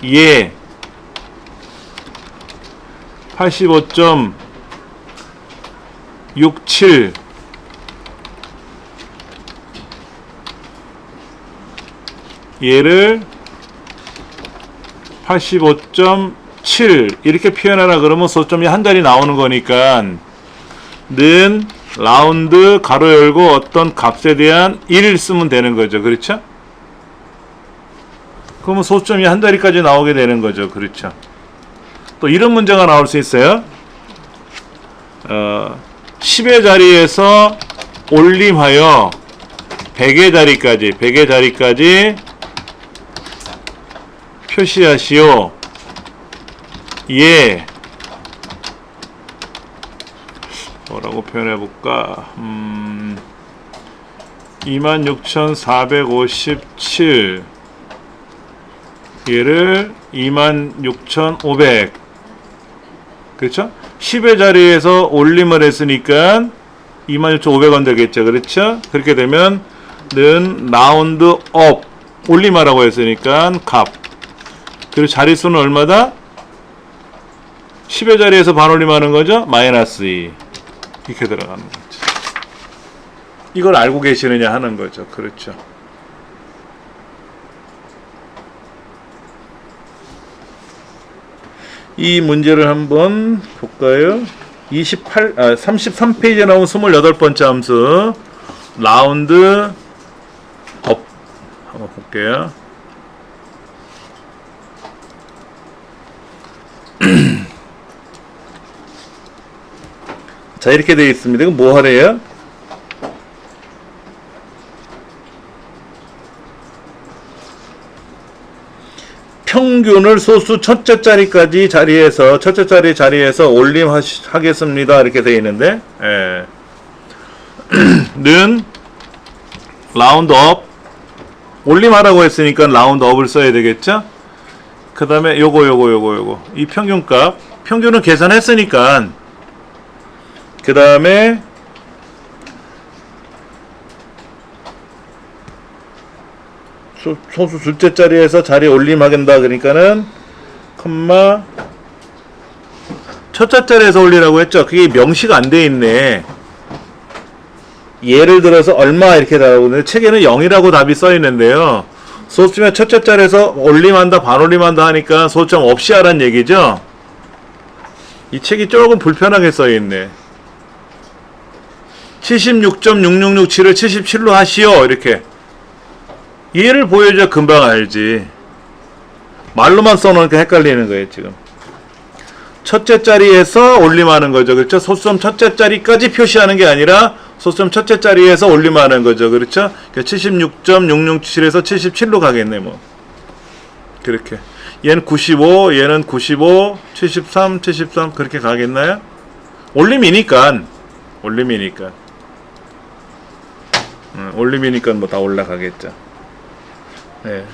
예. 85.67 얘를 85.7 이렇게 표현하라 그러면 소점이 한 자리 나오는 거니까 는 라운드 가로 열고 어떤 값에 대한 1을 쓰면 되는 거죠. 그렇죠? 그러면 소점이 한 자리까지 나오게 되는 거죠. 그렇죠? 또 이런 문제가 나올 수 있어요. 10의 자리에서 올림하여 100의 자리까지 표시하시오. 예. 뭐라고 표현해볼까? 26,457 얘를 26,500 그렇죠? 10의 자리에서 올림을 했으니까 26,500원 되겠죠. 그렇죠? 그렇게 되면 는 라운드 업 올림하라고 했으니까 값. 그리고 자릿수는 얼마다? 10의 자리에서 반올림하는 거죠? 마이너스 2 이렇게 들어가는 거죠. 이걸 알고 계시느냐 하는 거죠. 그렇죠. 이 문제를 한번 볼까요? 33페이지에 나온 28번째 함수 라운드 업 한번 볼게요. 자, 이렇게 되어 있습니다. 이거 뭐 하래요? 평균을 소수 첫째 자리에서 올림하겠습니다. 이렇게 되어 있는데, 는 라운드 업 올림하라고 했으니까 라운드 업을 써야 되겠죠? 그 다음에 요거 이 평균은 계산했으니까 그 다음에 소수 둘째 자리에서 자리 올림하겠다 그러니까는 컴마 첫째 자리에서 올리라고 했죠. 그게 명시가 안 돼 있네. 예를 들어서 얼마 이렇게 나오는데 책에는 0이라고 답이 써 있는데요. 소수면 첫째 자리에서 올림한다 반올림한다 하니까 소점 없이 하란 얘기죠. 이 책이 조금 불편하게 써 있네. 76.6667을 77로 하시오. 이렇게 얘를 보여줘야 금방 알지. 말로만 써놓으니까 헷갈리는 거예요. 지금 첫째 자리에서 올림하는 거죠. 그렇죠? 소수점 첫째 자리까지 표시하는 게 아니라 소수점 첫째 자리에서 올림하는 거죠. 그렇죠? 76.667에서 77로 가겠네. 뭐 그렇게. 얘는 95, 얘는 95, 73, 73 그렇게 가겠나요? 올림이니까. 올림이니까. 올림이니까 뭐 다 올라가겠죠. 네.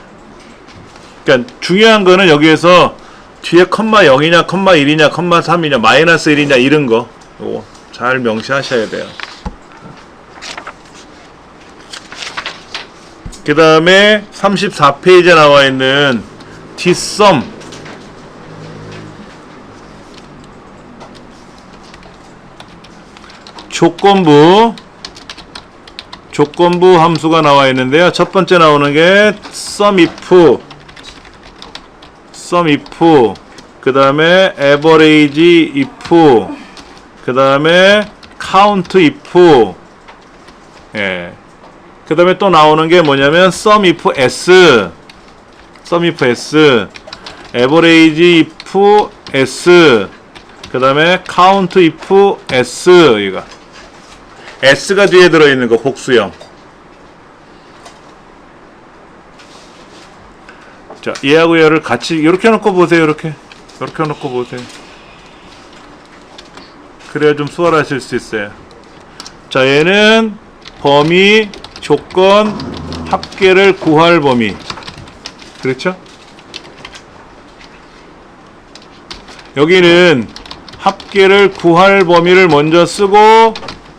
그러니까 중요한 거는 여기에서 뒤에 컴마 0이냐, 컴마 1이냐, 컴마 3이냐, 마이너스 1이냐 이런 거 요거 잘 명시하셔야 돼요. 그 다음에 34페이지에 나와 있는 뒷섬 조건부 함수가 나와 있는데요. 첫 번째 나오는 게 sum if 그 다음에 average if 그 다음에 count if 예. 그 다음에 또 나오는 게 뭐냐면 sum if s average if s 그 다음에 count if s 이거 s가 뒤에 들어있는 거 복수형. 자, 얘하고 얘를 같이 이렇게 놓고 보세요. 이렇게 놓고 보세요. 그래야 좀 수월하실 수 있어요. 자, 얘는 범위, 조건, 합계를 구할 범위. 그렇죠? 여기는 합계를 구할 범위를 먼저 쓰고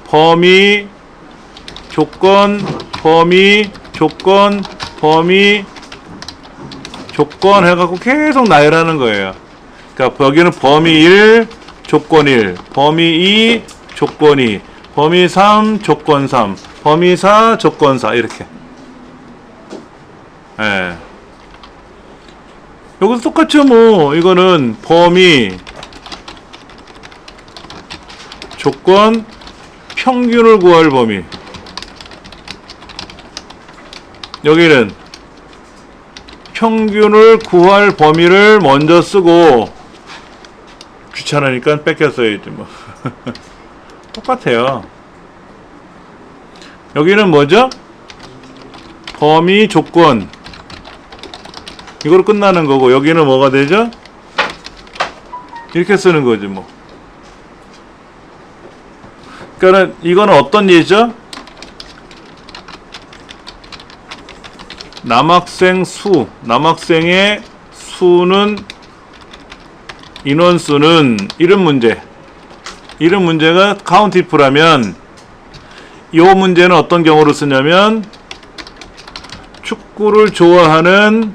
범위, 조건, 범위, 조건, 범위, 조건 해갖고 계속 나열하는 거예요. 그러니까 여기는 범위 1, 조건 1, 범위 2, 조건 2, 범위 3, 조건 3, 범위 4, 조건 4 이렇게. 예. 여기도 똑같죠 뭐. 이거는 범위, 조건, 평균을 구할 범위. 여기는 평균을 구할 범위를 먼저 쓰고 귀찮으니까 뺏겨 써야지 뭐. 똑같아요. 여기는 뭐죠? 범위, 조건 이거로 끝나는 거고 여기는 뭐가 되죠? 이렇게 쓰는 거지 뭐. 그러니까 이거는 어떤 예죠? 남학생의 수는 인원수는 이런 문제가 count if라면 이 문제는 어떤 경우로 쓰냐면 축구를 좋아하는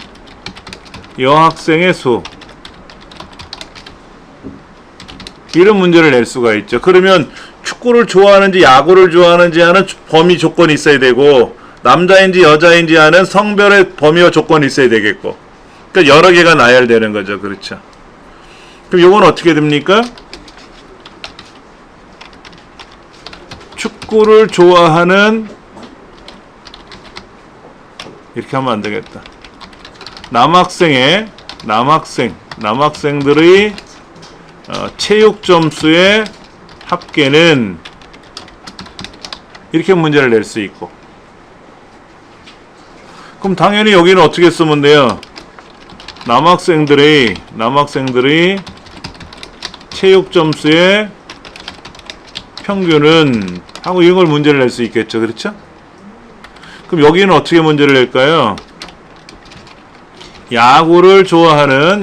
여학생의 수 이런 문제를 낼 수가 있죠. 그러면 축구를 좋아하는지 야구를 좋아하는지 하는 범위 조건이 있어야 되고 남자인지 여자인지 하는 성별의 범위와 조건이 있어야 되겠고 그러니까 여러 개가 나열되는 거죠. 그렇죠. 그럼 이건 어떻게 됩니까? 축구를 좋아하는 이렇게 하면 안 되겠다. 남학생들의 체육 점수의 합계는 이렇게 문제를 낼 수 있고 그럼 당연히 여기는 어떻게 쓰면 돼요? 남학생들의 체육 점수의 평균은 하고 이걸 문제를 낼 수 있겠죠. 그렇죠? 그럼 여기는 어떻게 문제를 낼까요? 야구를 좋아하는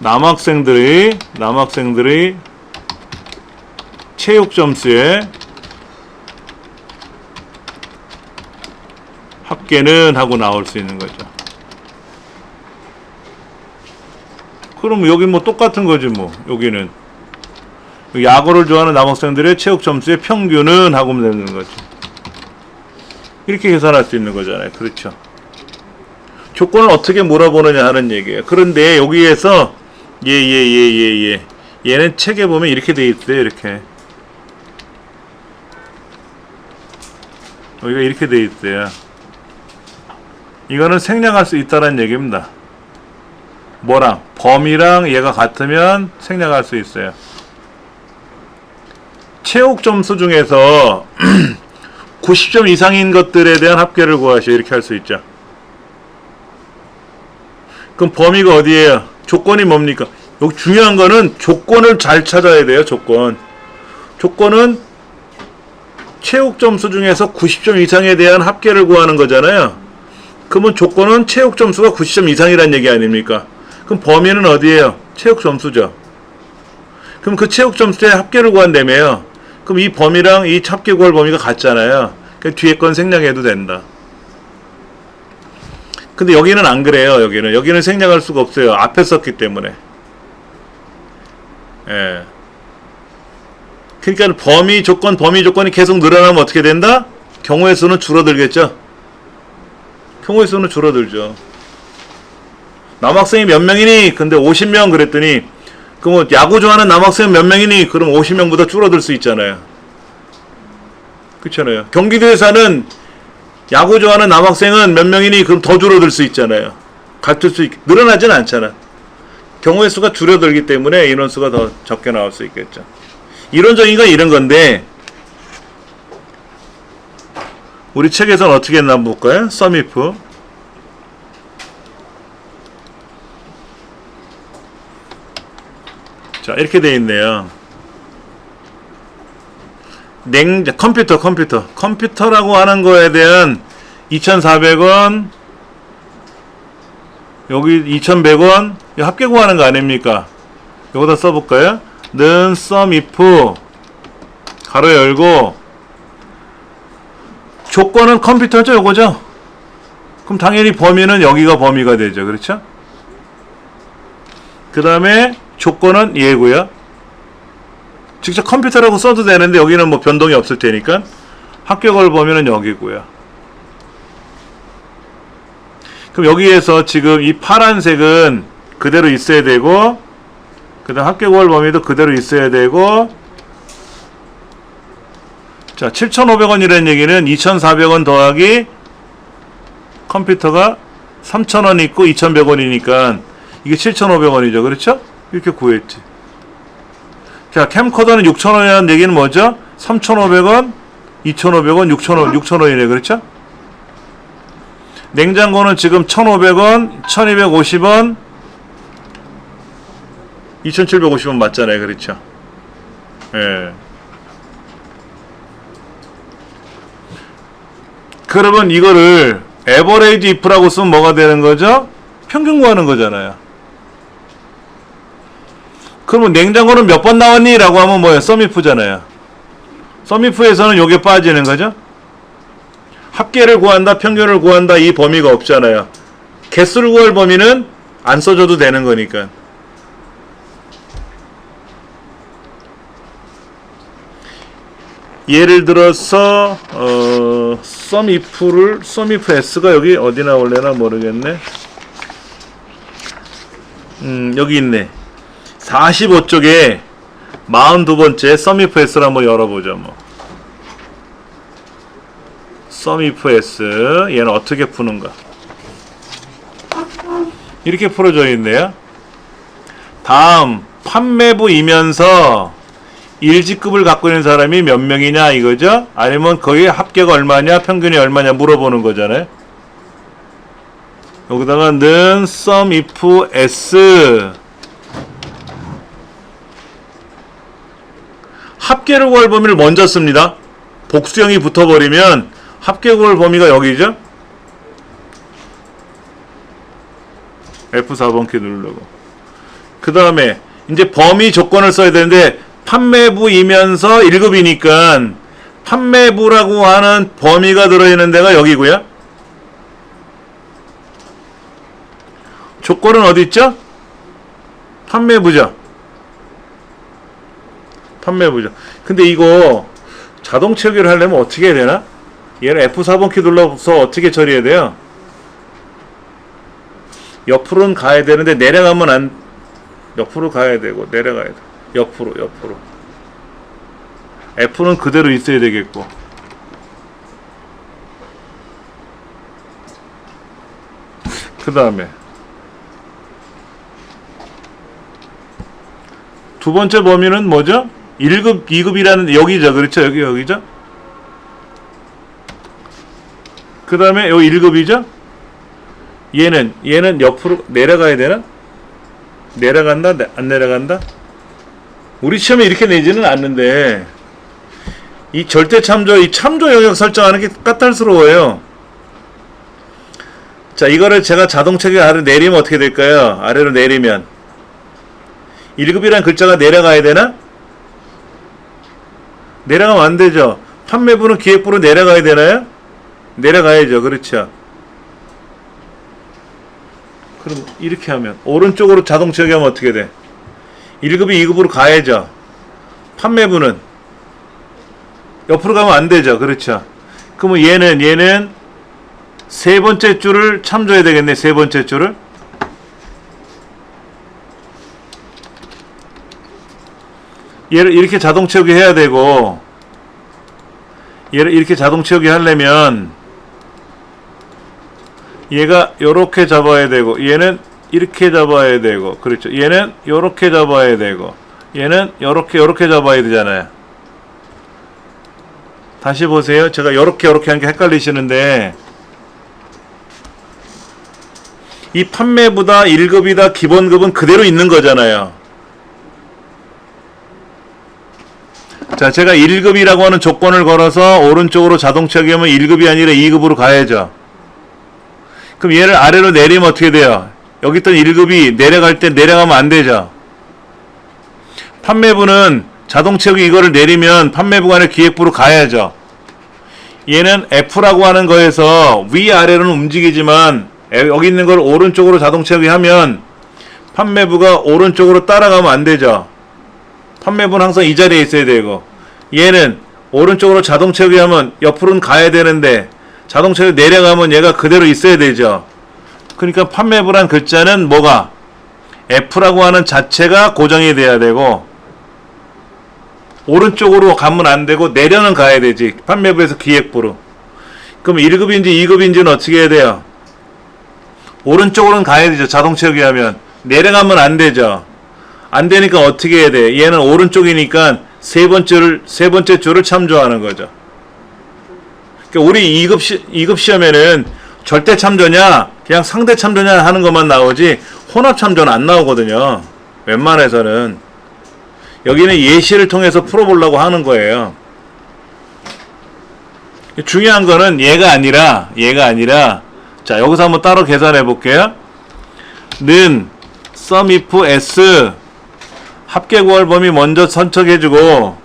남학생들의 체육 점수의 합계는 하고 나올 수 있는 거죠. 그럼 여기 뭐 똑같은 거지 뭐. 여기는 야구를 좋아하는 남학생들의 체육 점수의 평균은 하고 되는 거죠. 이렇게 계산할 수 있는 거잖아요. 그렇죠. 조건을 어떻게 물어보느냐 하는 얘기예요. 그런데 여기에서 얘는 책에 보면 이렇게 돼 있어요. 이렇게 여기가 이렇게 돼 있어요. 이거는 생략할 수 있다는 얘기입니다. 뭐랑? 범위랑 얘가 같으면 생략할 수 있어요. 체육 점수 중에서 90점 이상인 것들에 대한 합계를 구하시오. 이렇게 할 수 있죠. 그럼 범위가 어디예요? 조건이 뭡니까? 여기 중요한 거는 조건을 잘 찾아야 돼요. 조건은 체육 점수 중에서 90점 이상에 대한 합계를 구하는 거잖아요. 그러면 조건은 체육 점수가 90점 이상이란 얘기 아닙니까? 그럼 범위는 어디예요? 체육 점수죠. 그럼 그 체육 점수에 합계를 구한다며요. 그럼 이 범위랑 이 합계 구할 범위가 같잖아요. 그러니까 뒤에 건 생략해도 된다. 근데 여기는 안 그래요. 여기는 생략할 수가 없어요. 앞에 썼기 때문에. 예. 그러니까 범위 조건이 계속 늘어나면 어떻게 된다? 경우의 수는 줄어들겠죠. 경우의 수는 줄어들죠. 남학생이 몇 명이니? 근데 50명 그랬더니 그럼 야구 좋아하는 남학생 몇 명이니? 그럼 50명보다 줄어들 수 있잖아요. 그렇잖아요. 경기도에 사는 야구 좋아하는 남학생은 몇 명이니? 그럼 더 줄어들 수 있잖아요. 늘어나진 않잖아. 경우의 수가 줄어들기 때문에 인원수가 더 적게 나올 수 있겠죠. 이론적인 건 이런 건데 우리 책에서는 어떻게 했나 한번 볼까요? 썸이프 자 이렇게 돼 있네요. 컴퓨터라고 하는 거에 대한 2,400원 여기 2,100원 합계 구하는 거 아닙니까? 여기다 써볼까요? 는 썸이프 가로 열고 조건은 컴퓨터죠 요거죠? 그럼 당연히 범위는 여기가 범위가 되죠. 그렇죠? 그 다음에 조건은 얘고요. 직접 컴퓨터라고 써도 되는데 여기는 뭐 변동이 없을 테니까 합격을 범위는 여기고요. 그럼 여기에서 지금 이 파란색은 그대로 있어야 되고 그 다음 합격월 범위도 그대로 있어야 되고 자 7,500원이라는 얘기는 2,400원 더하기 컴퓨터가 3,000원 있고 2,100원이니까 이게 7,500원이죠. 그렇죠? 이렇게 구했지. 자 캠코더는 6,000원이라는 얘기는 뭐죠? 3,500원 2,500원 6,000원이네. 그렇죠? 냉장고는 지금 1,500원 1,250원 2,750원 맞잖아요. 그렇죠? 예. 그러면 이거를 average if라고 쓰면 뭐가 되는 거죠? 평균 구하는 거잖아요. 그러면 냉장고는 몇 번 나왔니? 라고 하면 뭐예요? 썸이프잖아요. 썸이프에서는 요게 빠지는 거죠? 합계를 구한다, 평균을 구한다 이 범위가 없잖아요. 개수를 구할 범위는 안 써줘도 되는 거니까. 예를 들어서 썸이프 S가 여기 어디 나올래나 모르겠네. 여기 있네. 45쪽에 42번째 썸이프 S를 한번 열어보죠. 뭐. 썸이프 S 얘는 어떻게 푸는가? 이렇게 풀어져 있네요. 다음 판매부이면서 1직급을 갖고 있는 사람이 몇 명이냐 이거죠? 아니면 거기에 합계가 얼마냐 평균이 얼마냐 물어보는 거잖아요. 여기다가 는 썸이프 S 합계를 구할 범위를 먼저 씁니다. 복수형이 붙어버리면 합계 구할 범위가 여기죠? F4번 키 누르고 그 다음에 이제 범위 조건을 써야 되는데 판매부이면서 1급이니까 판매부라고 하는 범위가 들어있는 데가 여기고요. 조건은 어디 있죠? 판매부죠. 근데 이거 자동 체결을 하려면 어떻게 해야 되나? 얘는 F4번 키 눌러서 어떻게 처리해야 돼요? 옆으로는 가야 되는데 내려가면 안 옆으로 가야 되고 내려가야 돼. 옆으로 F는 그대로 있어야 되겠고 그 다음에 두 번째 범위는 뭐죠? 1급, 2급이라는 여기죠. 그렇죠? 여기죠? 그 다음에 여기 1급이죠? 얘는 옆으로 내려가야 되나? 내려간다? 안 내려간다? 우리 시험에 이렇게 내지는 않는데 이 절대 참조, 이 참조 영역 설정하는 게 까탈스러워요. 자, 이거를 제가 자동차기 아래로 내리면 어떻게 될까요? 아래로 내리면 1급이라는 글자가 내려가야 되나? 내려가면 안 되죠. 판매부는 기획부로 내려가야 되나요? 내려가야죠. 그렇죠. 그럼 이렇게 하면 오른쪽으로 자동차기 하면 어떻게 돼? 1급이 2급으로 가야죠. 판매부는 옆으로 가면 안 되죠. 그렇죠. 그러면 얘는 세 번째 줄을 참조해야 되겠네. 세 번째 줄을. 얘를 이렇게 자동 채우기 해야 되고, 얘를 이렇게 자동 채우기 하려면 얘가 요렇게 잡아야 되고, 얘는 이렇게 잡아야 되고, 그렇죠. 얘는 요렇게 잡아야 되고, 얘는 요렇게 잡아야 되잖아요. 다시 보세요. 제가 요렇게 한 게 헷갈리시는데, 이 판매부다 1급이다 기본급은 그대로 있는 거잖아요. 자, 제가 1급이라고 하는 조건을 걸어서 오른쪽으로 자동 채우기하면 1급이 아니라 2급으로 가야죠. 그럼 얘를 아래로 내리면 어떻게 돼요? 여기 있던 1급이 내려갈 때 내려가면 안 되죠. 판매부는 자동 채우기 이거를 내리면 판매부가 아니라 기획부로 가야죠. 얘는 F라고 하는 거에서 위아래로는 움직이지만 여기 있는 걸 오른쪽으로 자동 채우기 하면 판매부가 오른쪽으로 따라가면 안 되죠. 판매부는 항상 이 자리에 있어야 되고, 얘는 오른쪽으로 자동 채우기 하면 옆으로는 가야 되는데 자동 채우기 내려가면 얘가 그대로 있어야 되죠. 그러니까 판매부란 글자는 뭐가? F라고 하는 자체가 고정이 돼야 되고, 오른쪽으로 가면 안 되고 내려는 가야 되지. 판매부에서 기획부로. 그럼 1급인지 2급인지는 어떻게 해야 돼요? 오른쪽으로는 가야 되죠. 자동 채우기 하면. 내려가면 안 되죠. 안 되니까 어떻게 해야 돼? 얘는 오른쪽이니까 세 번째 줄을 참조하는 거죠. 그러니까 우리 2급 시험에는 절대 참조냐, 그냥 상대 참조냐 하는 것만 나오지 혼합 참조는 안 나오거든요. 웬만해서는. 여기는 예시를 통해서 풀어보려고 하는 거예요. 중요한 거는 얘가 아니라 자, 여기서 한번 따로 계산해 볼게요. 는 sum if s 합계 구할 범위 먼저 선척해주고,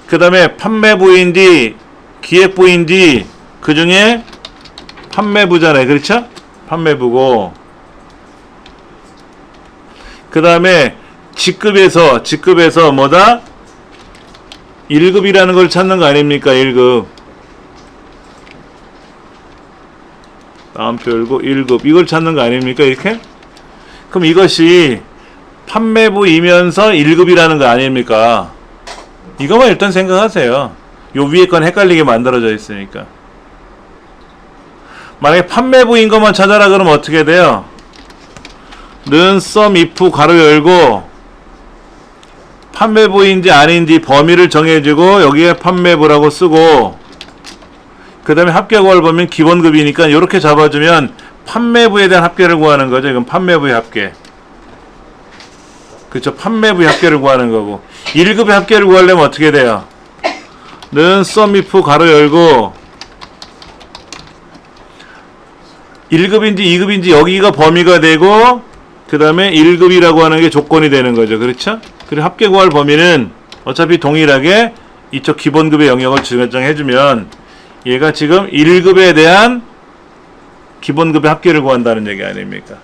그 다음에 판매부인지 기획부인지 그 중에 판매부잖아요. 그렇죠? 판매부고, 그 다음에 직급에서 뭐다? 1급이라는 걸 찾는 거 아닙니까? 1급. 다음표 열고 1급. 이걸 찾는 거 아닙니까? 이렇게? 그럼 이것이 판매부이면서 1급이라는 거 아닙니까? 이거만 일단 생각하세요. 요 위에 건 헷갈리게 만들어져 있으니까. 만약에 판매부인 것만 찾아라 그러면 어떻게 돼요? 는 sum if 가로 열고 판매부인지 아닌지 범위를 정해주고 여기에 판매부라고 쓰고, 그 다음에 합계 구할 범위는 기본급이니까 이렇게 잡아주면 판매부에 대한 합계를 구하는 거죠. 이건 판매부의 합계. 그렇죠. 판매부의 합계를 구하는 거고, 1급의 합계를 구하려면 어떻게 돼요? 는 sum if 가로 열고 1급인지 2급인지 여기가 범위가 되고, 그 다음에 1급이라고 하는 게 조건이 되는 거죠. 그렇죠? 그리고 합계 구할 범위는 어차피 동일하게 이쪽 기본급의 영역을 지정해주면 얘가 지금 1급에 대한 기본급의 합계를 구한다는 얘기 아닙니까?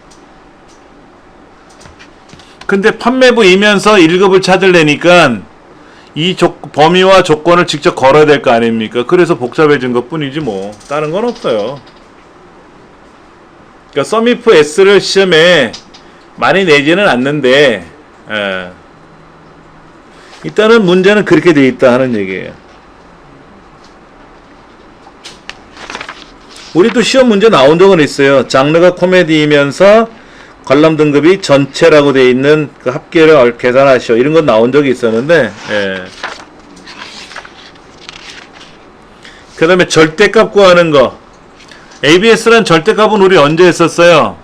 근데 판매부이면서 1급을 찾으려니까 이 범위와 조건을 직접 걸어야 될 거 아닙니까? 그래서 복잡해진 것 뿐이지 뭐 다른 건 없어요. 그러니까 sum if s를 시험에 많이 내지는 않는데, 일단은 문제는 그렇게 돼 있다 하는 얘기예요. 우리 또 시험 문제 나온 적은 있어요. 장르가 코미디이면서 관람 등급이 전체라고 돼 있는 그 합계를 계산하시오. 이런 건 나온 적이 있었는데, 그 다음에 절대값 구하는 거. ABS란 절대값은 우리 언제 했었어요?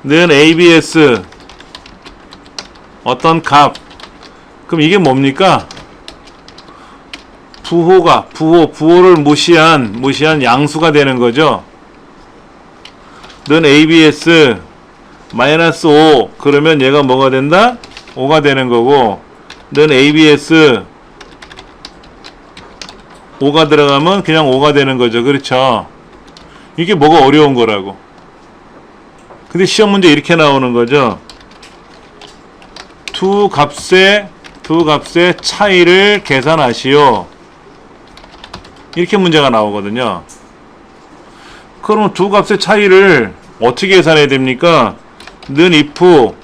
는 ABS 어떤 값. 그럼 이게 뭡니까? 부호를 무시한 양수가 되는 거죠. 는 ABS 마이너스 5 그러면 얘가 뭐가 된다? 5가 되는 거고, 는 ABS 5가 들어가면 그냥 5가 되는 거죠. 그렇죠? 이게 뭐가 어려운 거라고. 근데 시험 문제 이렇게 나오는 거죠. 두 값의 차이를 계산하시오. 이렇게 문제가 나오거든요. 그럼 두 값의 차이를 어떻게 계산해야 됩니까? 는 if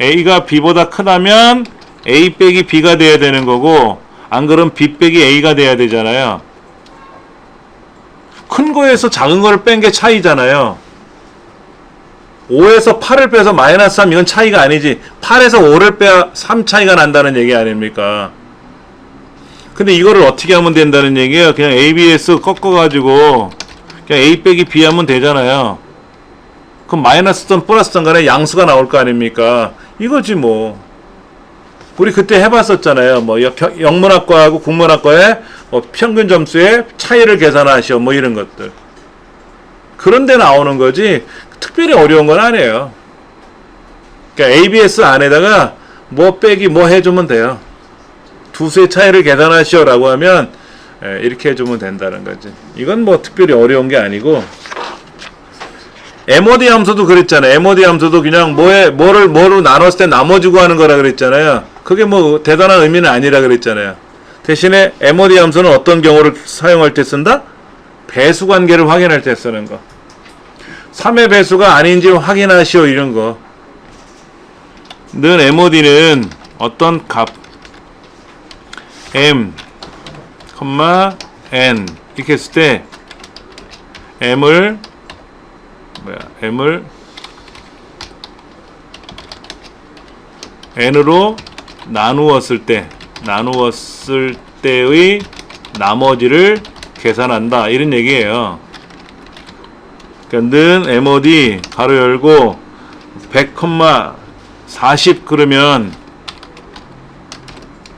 a가 b보다 크다면 a 빼기 b가 돼야 되는 거고, 안 그러면 b 빼기 a가 돼야 되잖아요. 큰 거에서 작은 거를 뺀 게 차이잖아요. 5에서 8을 빼서 마이너스 3 이건 차이가 아니지. 8에서 5를 빼야 3 차이가 난다는 얘기 아닙니까? 근데 이거를 어떻게 하면 된다는 얘기예요? 그냥 ABS 꺾어가지고 그냥 A 빼기 B 하면 되잖아요. 그럼 마이너스든 플러스든 간에 양수가 나올 거 아닙니까? 이거지 뭐. 우리 그때 해봤었잖아요. 뭐 영문학과하고 국문학과의 평균 점수의 차이를 계산하시오. 뭐 이런 것들. 그런 데 나오는 거지 특별히 어려운 건 아니에요. 그러니까 ABS 안에다가 뭐 빼기 뭐 해주면 돼요. 두 수의 차이를 계산하시오 라고 하면 이렇게 해주면 된다는 거지. 이건 뭐 특별히 어려운 게 아니고, MOD 함수도 그랬잖아요. MOD 함수도 그냥 뭐로 나눴을 때 나머지 구하는 거라 그랬잖아요. 그게 뭐 대단한 의미는 아니라 그랬잖아요. 대신에 MOD 함수는 어떤 경우를 사용할 때 쓴다? 배수 관계를 확인할 때 쓰는 거. 3의 배수가 아닌지 확인하시오 이런 거. 는 MOD는 어떤 값 m, n 이렇게 했을 때 m을 n으로 나누었을 때의 나머지를 계산한다 이런 얘기예요. 그러니까 는 MOD 가로 열고 100, 40 그러면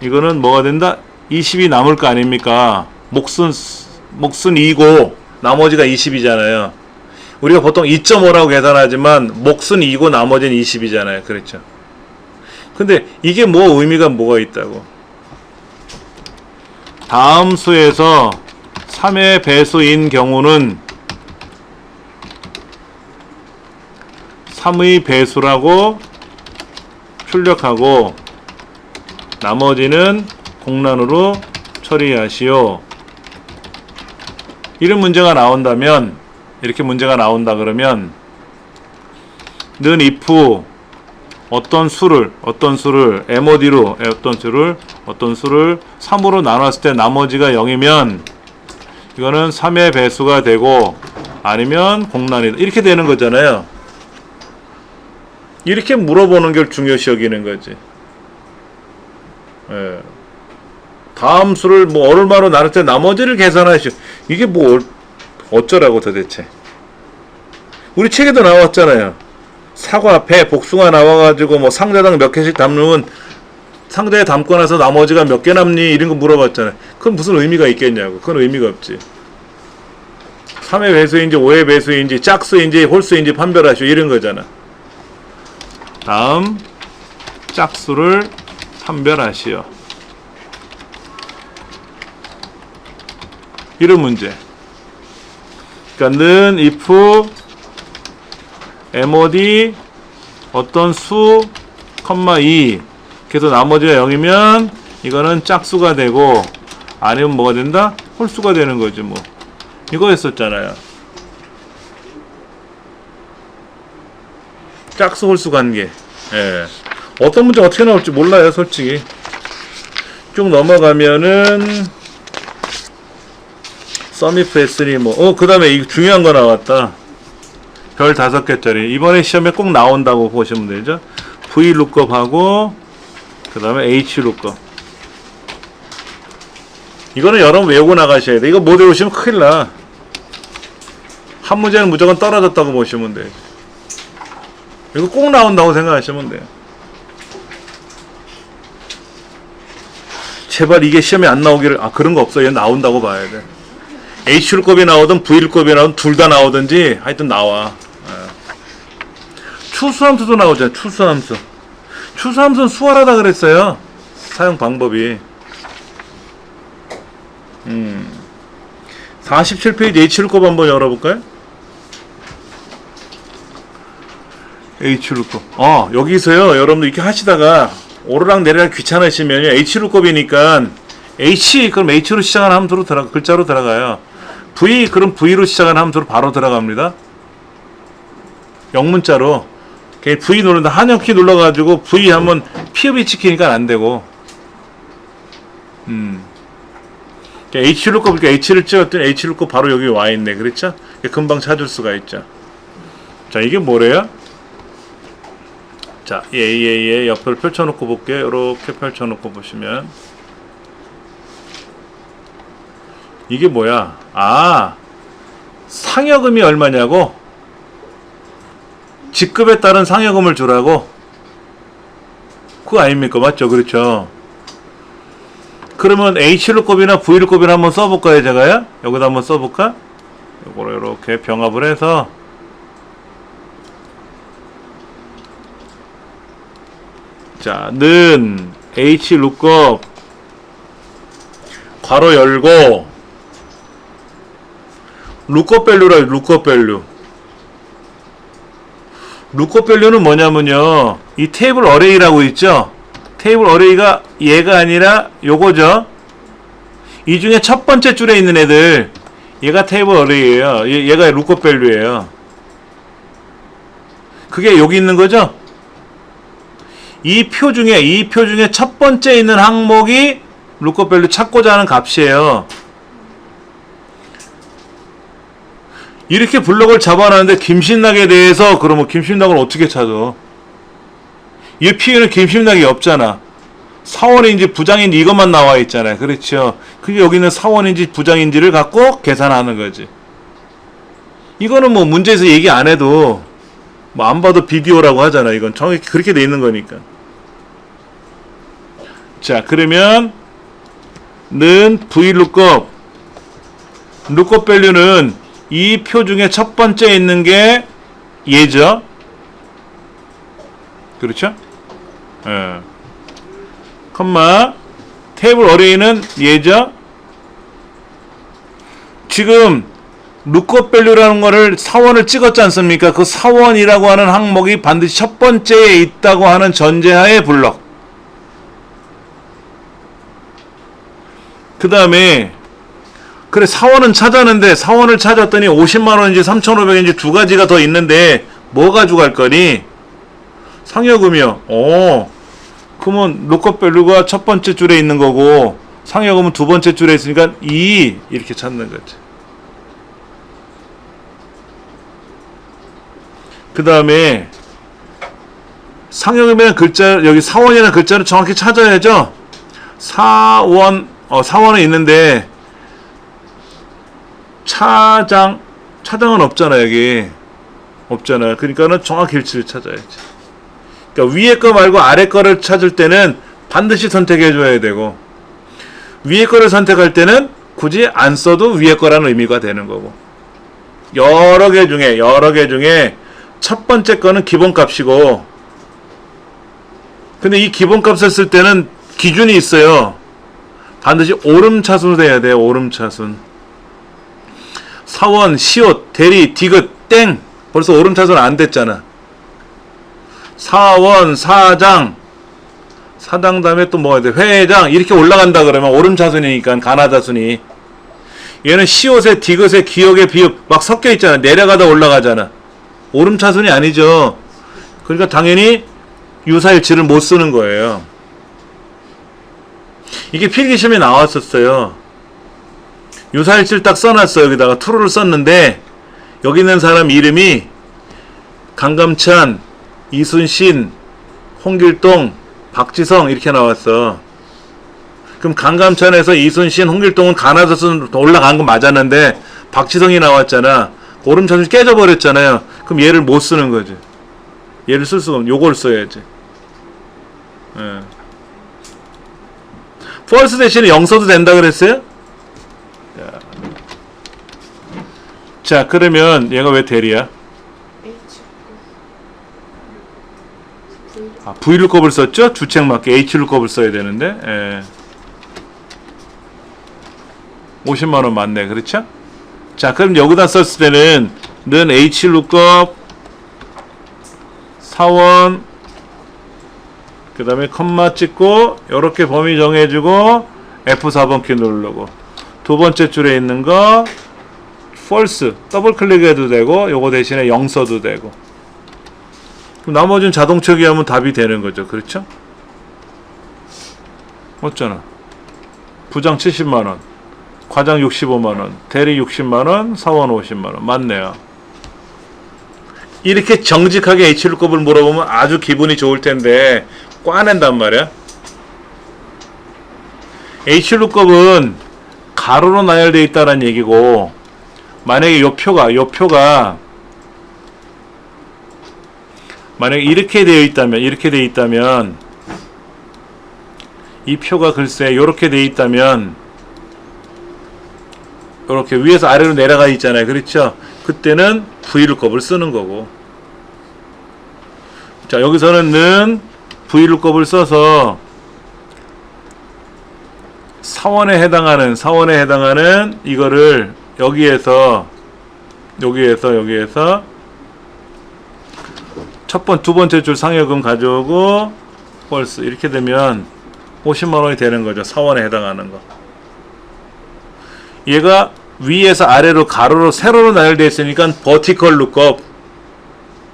이거는 뭐가 된다? 20이 남을 거 아닙니까? 몫은 2고 나머지가 20이잖아요. 우리가 보통 2.5라고 계산하지만 몫은 2고 나머지는 20이잖아요. 그렇죠? 근데 이게 뭐 의미가 뭐가 있다고? 다음 수에서 3의 배수인 경우는 3의 배수라고 출력하고 나머지는 공란으로 처리하시오. 이런 문제가 나온다면, 이렇게 문제가 나온다 그러면 는 if 어떤 수를 MOD로 어떤 수를 3으로 나눴을 때 나머지가 0이면 이거는 3의 배수가 되고 아니면 공란이다 이렇게 되는 거잖아요. 이렇게 물어보는 걸 중요시 여기는 거지. 예. 다음 수를 뭐 얼마로 나눌 때 나머지를 계산하시오. 이게 뭐 어쩌라고 도대체. 우리 책에도 나왔잖아요. 사과, 배, 복숭아 나와가지고 뭐 상자당 몇 개씩 담으면 상자에 담고 나서 나머지가 몇 개 남니? 이런 거 물어봤잖아요. 그건 무슨 의미가 있겠냐고. 그건 의미가 없지. 3의 배수인지 5의 배수인지 짝수인지 홀수인지 판별하시오. 이런 거잖아. 다음 짝수를 판별하시오. 이런 문제. 그러니까 는 if MOD 어떤 수, 2 그래서 나머지가 0이면 이거는 짝수가 되고 아니면 뭐가 된다? 홀수가 되는 거지 뭐. 이거 했었잖아요. 짝수 홀수 관계. 예. 어떤 문제 어떻게 나올지 몰라요, 솔직히. 쭉 넘어가면은 썸이프 S3 뭐. 그 다음에 이 중요한 거 나왔다. 별 5개짜리. 이번에 시험에 꼭 나온다고 보시면 되죠. VLOOKUP 하고 그 다음에 HLOOKUP. 이거는 여러분 외우고 나가셔야 돼. 이거 못 외우시면 큰일 나. 한 문제는 무조건 떨어졌다고 보시면 돼. 이거 꼭 나온다고 생각하시면 돼요. 제발 이게 시험에 안 나오기를. 그런 거 없어. 얘 나온다고 봐야 돼. H율급이 나오든 V율급이 나오든 둘 다 나오든지 하여튼 나와. 추수함수도 나오잖아. 추수함수. 추수함수는 수월하다 그랬어요. 사용 방법이. 47페이지 H율급 한번 열어볼까요? H율급. 여기서요. 여러분들 이렇게 하시다가 오르락 내리락 귀찮으시면요. H율급이니까 H 그럼 H로 시작하는 함수로 글자로 들어가요. V 그럼 V로 시작하는 함수로 바로 들어갑니다. 영문자로. V 누른다. 한영키 눌러가지고 V 하면 피읍이 찍히니까 안 되고. H로 거, H를 찍었더니 H로 거 바로 여기 와 있네. 그랬죠? 금방 찾을 수가 있죠. 자, 이게 뭐래요? 자, 옆을 펼쳐놓고 볼게요. 이렇게 펼쳐놓고 보시면. 이게 뭐야? 상여금이 얼마냐고? 직급에 따른 상여금을 주라고? 그거 아닙니까? 맞죠? 그렇죠? 그러면 H율급이나 V율급이나 한번 써볼까요? 제가요? 여기다 한번 써볼까? 요거를 이렇게 병합을 해서 자, 는 H룩급 괄호 열고 룩급밸류라. 룩급밸류. 룩급밸류는 뭐냐면요, 이 테이블 어레이라고 있죠. 테이블 어레이가 얘가 아니라 요거죠. 이 중에 첫 번째 줄에 있는 애들, 얘가 테이블 어레이예요. 얘가 룩급밸류예요. 그게 여기 있는 거죠. 이 표 중에 첫 번째 있는 항목이 룩급밸류 찾고자 하는 값이에요. 이렇게 블럭을 잡아놨는데 김신락에 대해서 그러면 김신락을 어떻게 찾아? 이 피해는 김신락이 없잖아. 사원인지 부장인지 이것만 나와 있잖아요. 그렇죠? 그게 여기는 사원인지 부장인지를 갖고 계산하는 거지. 이거는 뭐 문제에서 얘기 안 해도 뭐 안 봐도 비디오라고 하잖아. 이건 정확히 그렇게 돼 있는 거니까. 자, 그러면 는 V룩급 룩급밸류는 이 표 중에 첫 번째 있는 게 얘죠. 그렇죠? 컴마 테이블 어레이는 얘죠. 지금 룩급밸류라는 거를 사원을 찍었지 않습니까? 그 사원이라고 하는 항목이 반드시 첫 번째에 있다고 하는 전제하에 블럭. 그 다음에 그래, 사원은 찾았는데 사원을 찾았더니 50만원인지 3,500원인지 두 가지가 더 있는데 뭐 가져갈 거니? 상여금이요. 그러면 룩급밸류가 첫 번째 줄에 있는 거고 상여금은 두 번째 줄에 있으니까 2 이렇게 찾는 거지. 그 다음에 상여금이라는 글자, 여기 사원이라는 글자를 정확히 찾아야죠. 사원은 있는데 차장은 없잖아. 여기 없잖아. 그러니까는 정확히 일치를 찾아야지. 그러니까 위에 거 말고 아래 거를 찾을 때는 반드시 선택해 줘야 되고, 위에 거를 선택할 때는 굳이 안 써도 위에 거라는 의미가 되는 거고, 여러 개 중에 첫 번째 거는 기본값이고, 근데 이 기본값을 쓸 때는 기준이 있어요. 반드시 오름차순으로 해야 돼요. 오름차순. 사원, 시옷, 대리, 디귿, 땡. 벌써 오름차순 안 됐잖아. 사원, 사장 다음에 또 뭐가 돼? 회장. 이렇게 올라간다 그러면 오름차순이니까, 가나다순이. 얘는 시옷에, 디귿에, 기역에, 비읍 막 섞여 있잖아. 내려가다 올라가잖아. 오름차순이 아니죠. 그러니까 당연히 유사일치를 못 쓰는 거예요. 이게 필기시험에 나왔었어요. 유사일치를 딱 써놨어요. 여기다가 true를 썼는데 여기 있는 사람 이름이 강감찬, 이순신, 홍길동, 박지성 이렇게 나왔어. 그럼 강감찬에서 이순신, 홍길동은 가나다서 올라간 건 맞았는데 박지성이 나왔잖아. 오름차순이 깨져버렸잖아요. 그럼 얘를 못 쓰는 거지. 얘를 쓸 수가 없는, 요걸 써야지. 예. false 대신에 0 써도 된다 그랬어요? 자, 그러면 얘가 왜 대리야? 아, V루컵을 썼죠? 주책 맞게 H루컵을 써야 되는데. 예. 50만원 맞네. 그렇죠? 자, 그럼 여기다 썼을 때는 는 H루컵 사원 그 다음에 컴마 찍고 요렇게 범위 정해주고 F4번 키 누르고 두 번째 줄에 있는 거 false 더블 클릭해도 되고 요거 대신에 0 써도 되고 그럼 나머지는 자동 처리하면 답이 되는 거죠. 그렇죠? 맞잖아. 부장 70만원, 과장 65만원, 대리 60만원, 사원 50만원. 맞네요. 이렇게 정직하게 H루컵을 물어보면 아주 기분이 좋을 텐데 꽈낸단 말이야. H루컵은 가로로 나열되어 있다는 얘기고, 만약에 요 표가 만약에 이렇게 되어 있다면 이 표가 글쎄 요렇게 되어 있다면 요렇게 위에서 아래로 내려가 있잖아요. 그렇죠? 그때는 V루컵을 쓰는 거고. 자, 여기서는 V루컵을 써서 사원에 해당하는 이거를 여기에서 두 번째 줄 상여금 가져오고 false 이렇게 되면 50만원이 되는 거죠. 사원에 해당하는 거. 얘가 위에서 아래로 가로로 세로로 나열되어 있으니까 버티컬 룩업,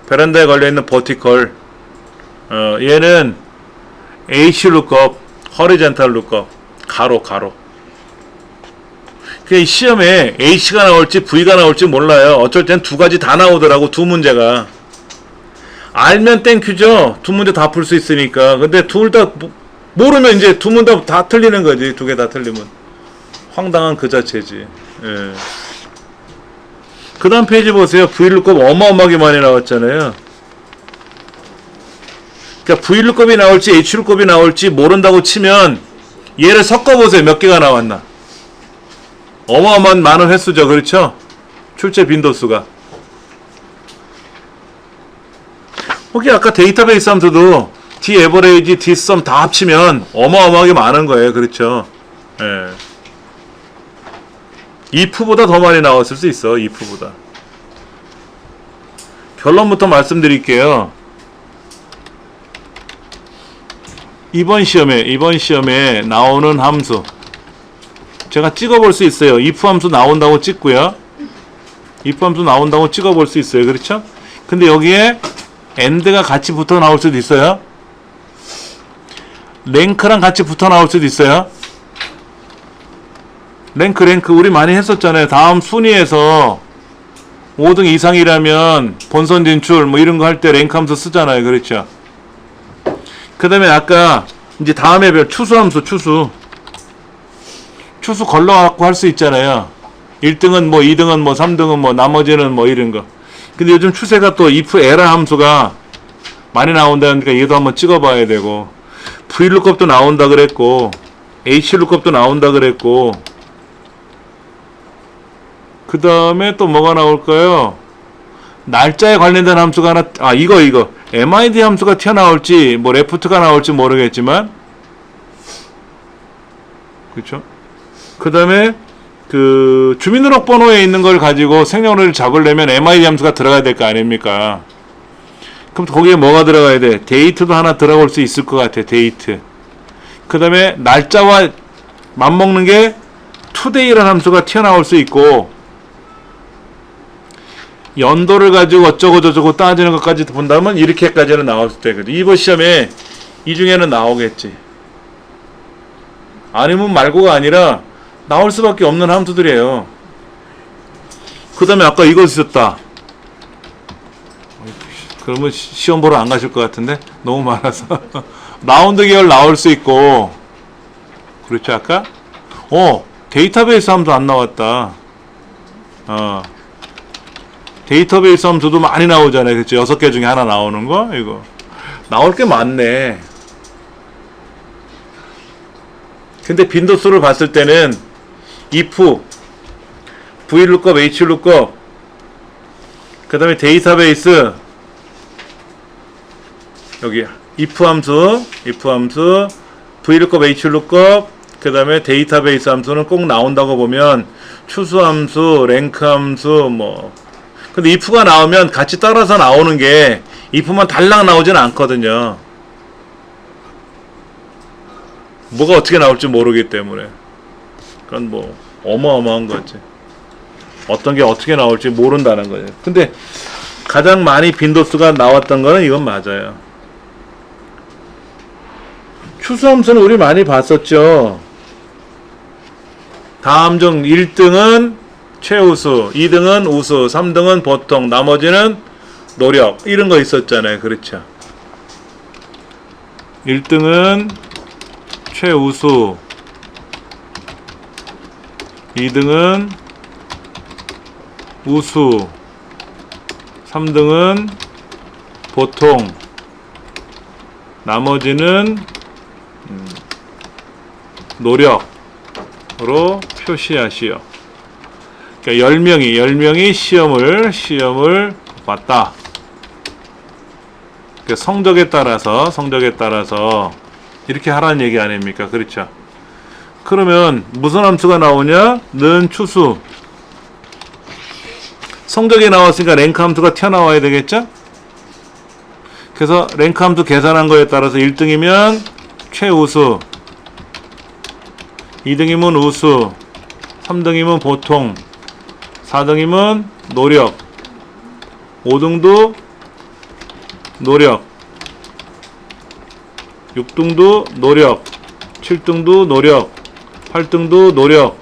베란다에 걸려있는 버티컬. 얘는 H 룩업, horizontal 룩업, 가로. 그 시험에 H가 나올지 V가 나올지 몰라요. 어쩔 땐 두 가지 다 나오더라고. 두 문제가. 알면 땡큐죠. 두 문제 다 풀 수 있으니까. 근데 둘 다 모르면 이제 두 문제 다 틀리는 거지. 두 개 다 틀리면 황당한 그 자체지. 예. 그 다음 페이지 보세요. V루컵 어마어마하게 많이 나왔잖아요. 그러니까 V루컵이 나올지 H루컵이 나올지 모른다고 치면 얘를 섞어보세요. 몇 개가 나왔나. 어마어마한 많은 횟수죠. 그렇죠? 출제 빈도수가. 혹시 아까 데이터베이스 함수도 D 에버레이지, D 썸 다 합치면 어마어마하게 많은 거예요. 그렇죠? 예. if보다 더 많이 나왔을 수 있어. if보다. 결론부터 말씀드릴게요. 이번 시험에 나오는 함수 제가 찍어볼 수 있어요. if 함수 나온다고 찍고요. if 함수 나온다고 찍어볼 수 있어요. 그렇죠? 근데 여기에 and가 같이 붙어 나올 수도 있어요. 랭크랑 같이 붙어 나올 수도 있어요. 랭크 우리 많이 했었잖아요. 다음 순위에서 5등 이상이라면 본선 진출 뭐 이런 거 할 때 랭크 함수 쓰잖아요. 그렇죠? 그 다음에 아까 이제 다음에 별 추수 함수 추수 걸러갖고 할 수 있잖아요. 1등은 뭐 2등은 뭐 3등은 뭐 나머지는 뭐 이런 거. 근데 요즘 추세가 또 if error 함수가 많이 나온다니까 얘도 한번 찍어봐야 되고, V루컵도 나온다 그랬고, H루컵도 나온다 그랬고, 그 다음에 또 뭐가 나올까요? 날짜에 관련된 함수가 하나, 이거 MID 함수가 튀어나올지 뭐 레프트가 나올지 모르겠지만, 그렇죠? 그 다음에 그 주민등록번호에 있는 걸 가지고 생년월일을 잡으려면 MID 함수가 들어가야 될 거 아닙니까? 그럼 거기에 뭐가 들어가야 돼? 데이트도 하나 들어올 수 있을 것 같아. 데이트. 그 다음에 날짜와 맞먹는 게 today라는 함수가 튀어나올 수 있고, 연도를 가지고 어쩌고 저쩌고 따지는 것까지 본다면 이렇게까지는 나올 수 있거든. 이번 시험에 이 중에는 나오겠지. 아니면 말고가 아니라 나올 수밖에 없는 함수들이에요. 그 다음에 아까 이거 있었다. 그러면 시험 보러 안 가실 것 같은데 너무 많아서 라운드 계열 나올 수 있고, 그렇죠, 아까? 데이터베이스 함수 안 나왔다. 데이터베이스 함수도 많이 나오잖아요. 그렇죠? 6개 중에 하나 나오는 거? 이거. 나올 게 많네. 근데 빈도수를 봤을 때는 if, vlookup, hlookup, 그 다음에 데이터베이스, 여기 if 함수, vlookup, hlookup, 그 다음에 데이터베이스 함수는 꼭 나온다고 보면 추수 함수, 랭크 함수, 뭐. 근데 if가 나오면 같이 따라서 나오는 게 if만 달랑 나오진 않거든요. 뭐가 어떻게 나올지 모르기 때문에. 그건 뭐 어마어마한 거지. 어떤 게 어떻게 나올지 모른다는 거예요. 근데 가장 많이 빈도수가 나왔던 거는 이건 맞아요. 추수함수는 우리 많이 봤었죠. 다음 중 1등은 최우수, 2등은 우수, 3등은 보통, 나머지는 노력, 이런 거 있었잖아요. 그렇죠. 1등은 최우수, 2등은 우수, 3등은 보통, 나머지는 노력으로 표시하시오. 그러니까 10명이 시험을 봤다. 그러니까 성적에 따라서 이렇게 하라는 얘기 아닙니까? 그렇죠. 그러면 무슨 함수가 나오냐? 는 추수. 성적이 나왔으니까 랭크 함수가 튀어나와야 되겠죠? 그래서 랭크 함수 계산한 거에 따라서 1등이면 최우수, 2등이면 우수, 3등이면 보통, 4등이면 노력, 5등도 노력, 6등도 노력, 7등도 노력, 8등도 노력,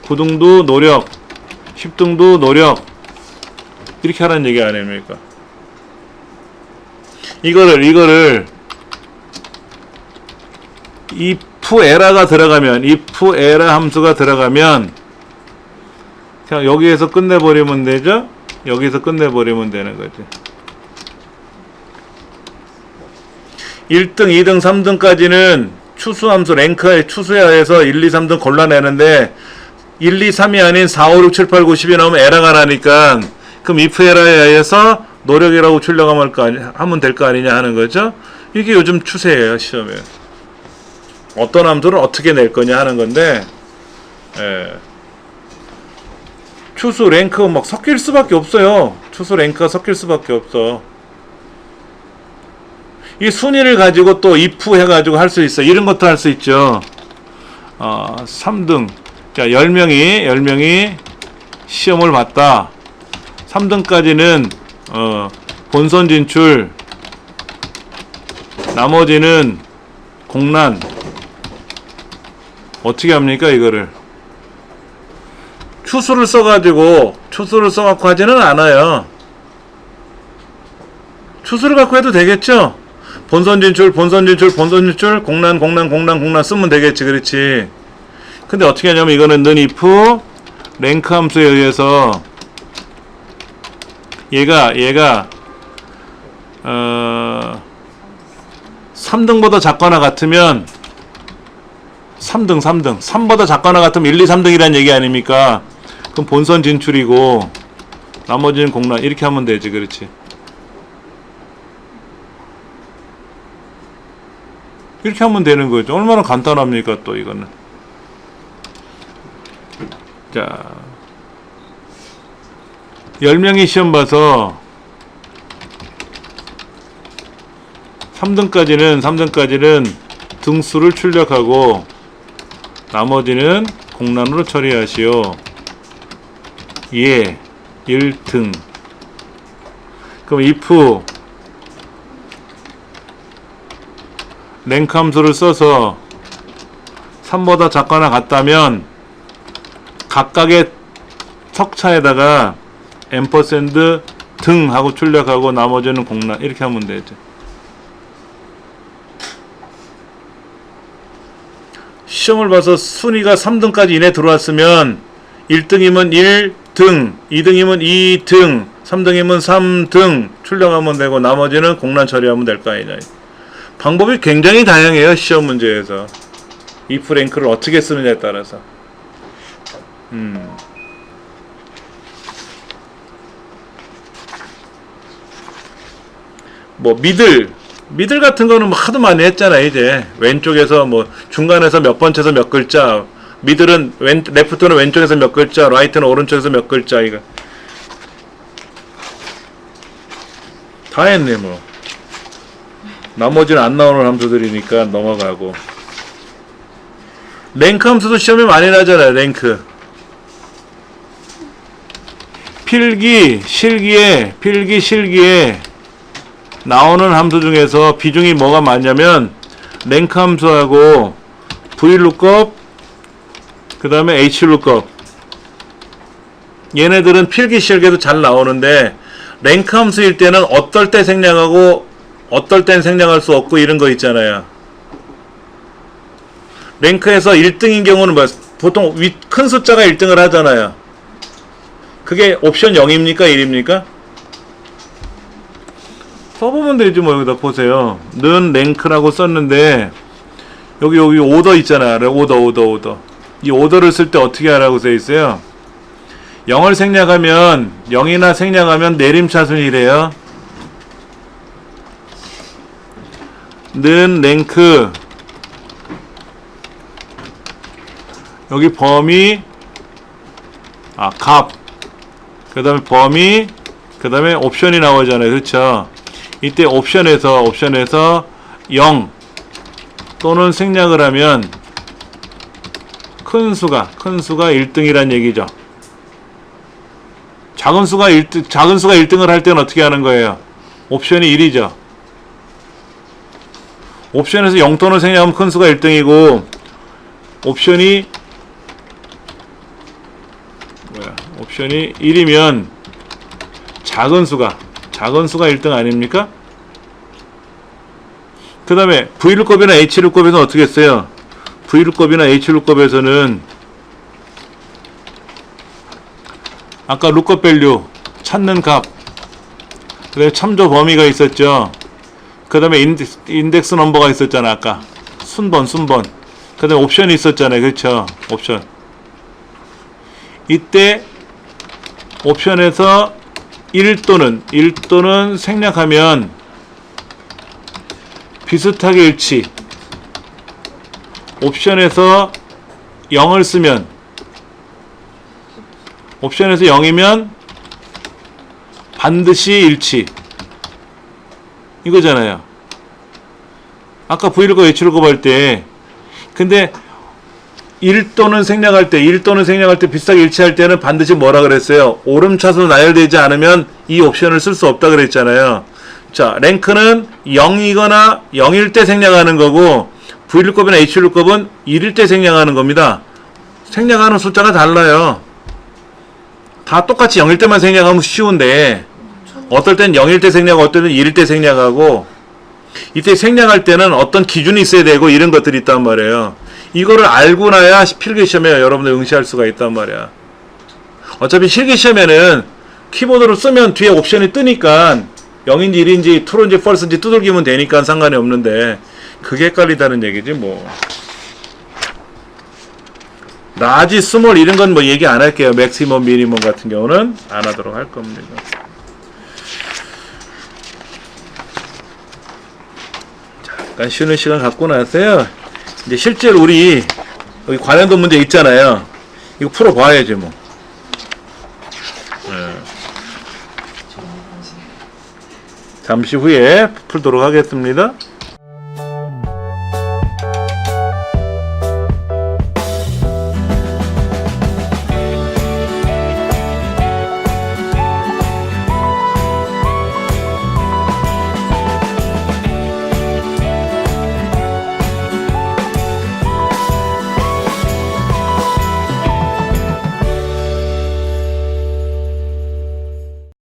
9등도 노력, 10등도 노력. 이렇게 하라는 얘기 아닙니까? 이거를 if 에라가 들어가면, if 에라 함수가 들어가면 그냥 여기에서 끝내버리면 되죠? 여기서 끝내버리면 되는 거지. 1등, 2등, 3등까지는 추수함수 랭크의 추수에 의해서 1, 2, 3등 골라내는데 1, 2, 3이 아닌 4, 5, 6, 7, 8, 9, 10이 나오면 에라가 나니까 그럼 if 에라에 의해서 노력이라고 하면 될 거 아니냐 하는 거죠. 이게 요즘 추세예요, 시험에. 어떤 함수를 어떻게 낼 거냐 하는 건데, 추수 랭크 막 섞일 수밖에 없어요. 추수 랭크가 섞일 수밖에 없어. 이 순위를 가지고 또 if 해가지고 할 수 있어. 이런 것도 할 수 있죠. 3등. 자, 10명이 시험을 봤다. 3등까지는 본선 진출, 나머지는 공란. 어떻게 합니까, 이거를? 추수를 써갖고 하지는 않아요. 추수를 갖고 해도 되겠죠? 본선 진출, 공란 쓰면 되겠지, 그렇지? 근데 어떻게 하냐면 이거는 는 if 랭크 함수에 의해서 얘가 3등보다 작거나 같으면 3보다 작거나 같으면 1, 2, 3등이라는 얘기 아닙니까? 그럼 본선 진출이고 나머지는 공란. 이렇게 하면 되지, 그렇지? 이렇게 하면 되는 거죠. 얼마나 간단합니까, 또 이거는. 자, 10명이 시험 봐서 3등까지는 등수를 출력하고 나머지는 공란으로 처리하시오. 예, 1등. 그럼 if 랭크 함수를 써서 3보다 작거나 같다면 각각의 척차에다가 앰퍼샌드 등 하고 출력하고 나머지는 공란. 이렇게 하면 되죠. 시험을 봐서 순위가 3등까지 이내 들어왔으면 1등이면 1등, 2등이면 2등, 3등이면 3등 출력하면 되고 나머지는 공란 처리하면 될 거 아니냐. 방법이 굉장히 다양해요. 시험 문제에서 if 랭크를 어떻게 쓰느냐에 따라서. 뭐 미들 같은 거는 뭐 하도 많이 했잖아. 이제 왼쪽에서 뭐 중간에서 몇 번째에서 몇 글자, 미들은 레프트는 왼쪽에서 몇 글자, 라이트는 오른쪽에서 몇 글자. 이거 다 했네. 뭐 나머지는 안 나오는 함수들이니까 넘어가고. 랭크 함수도 시험에 많이 나잖아요. 랭크 필기 실기에 나오는 함수 중에서 비중이 뭐가 많냐면 랭크 함수하고 VLOOKUP 그 다음에 HLOOKUP. 얘네들은 필기 실기에도 잘 나오는데 랭크 함수일 때는 어떨 때 생략하고 어떨 땐 생략할 수 없고 이런 거 있잖아요. 랭크에서 1등인 경우는 뭐 보통 큰 숫자가 1등을 하잖아요. 그게 옵션 0입니까 1입니까? 써보면 되지 뭐. 여기다 보세요. 는 랭크라고 썼는데 여기 오더 있잖아. 오더. 이 오더를 쓸 때 어떻게 하라고 써 있어요? 0을 생략하면 0이나 생략하면 내림차순이래요. 는 랭크 여기 범위 값 그 다음에 범위 그 다음에 옵션이 나오잖아요. 그렇죠? 이때 옵션에서 0 또는 생략을 하면 큰 수가 1등이란 얘기죠. 작은 수가 1등을 할 때는 어떻게 하는 거예요? 옵션이 1이죠. 옵션에서 0 또는 생략하면 큰 수가 1등이고 옵션이 1이면 작은 수가 1등 아닙니까? 그 다음에 VLOOKUP이나 HLOOKUP에서는 어떻게 했어요? VLOOKUP이나 HLOOKUP에서는 아까 lookup value 찾는 값, 그 다음에 참조 범위가 있었죠. 그 다음에 인덱스 넘버가 있었잖아. 아까 순번 그 다음에 옵션이 있었잖아요. 그렇죠? 옵션. 이때 옵션에서 1 또는 생략하면 비슷하게 일치. 옵션에서 0을 쓰면 옵션에서 0이면 반드시 일치. 이거잖아요. 아까 VLOOKUP, HLOOKUP 할 때. 근데 1 또는 생략할 때 비슷하게 일치할 때는 반드시 뭐라 그랬어요? 오름차순 나열되지 않으면 이 옵션을 쓸 수 없다 그랬잖아요. 자, 랭크는 0이거나 0일 때 생략하는 거고 VLOOKUP이나 HLOOKUP은 1일 때 생략하는 겁니다. 생략하는 숫자가 달라요. 다 똑같이 0일 때만 생략하면 쉬운데 어떨 땐 0일 때 생략하고 어떨 땐 1일 때 생략하고 이때 생략할 때는 어떤 기준이 있어야 되고 이런 것들이 있단 말이에요. 이거를 알고 나야 필기시험에 여러분들 응시할 수가 있단 말이야. 어차피 실기시험에는 키보드로 쓰면 뒤에 옵션이 뜨니까 0인지 1인지 true인지 false인지 두들기면 되니까 상관이 없는데 그게 헷갈리다는 얘기지 뭐. 라지, 스몰 이런 건 뭐 얘기 안 할게요. 맥시멈, 미니멈 같은 경우는 안 하도록 할 겁니다. 잠깐 쉬는 시간 갖고 나서요. 이제 실제로 우리 여기 관련도 문제 있잖아요. 이거 풀어봐야지 뭐. 잠시 후에 풀도록 하겠습니다.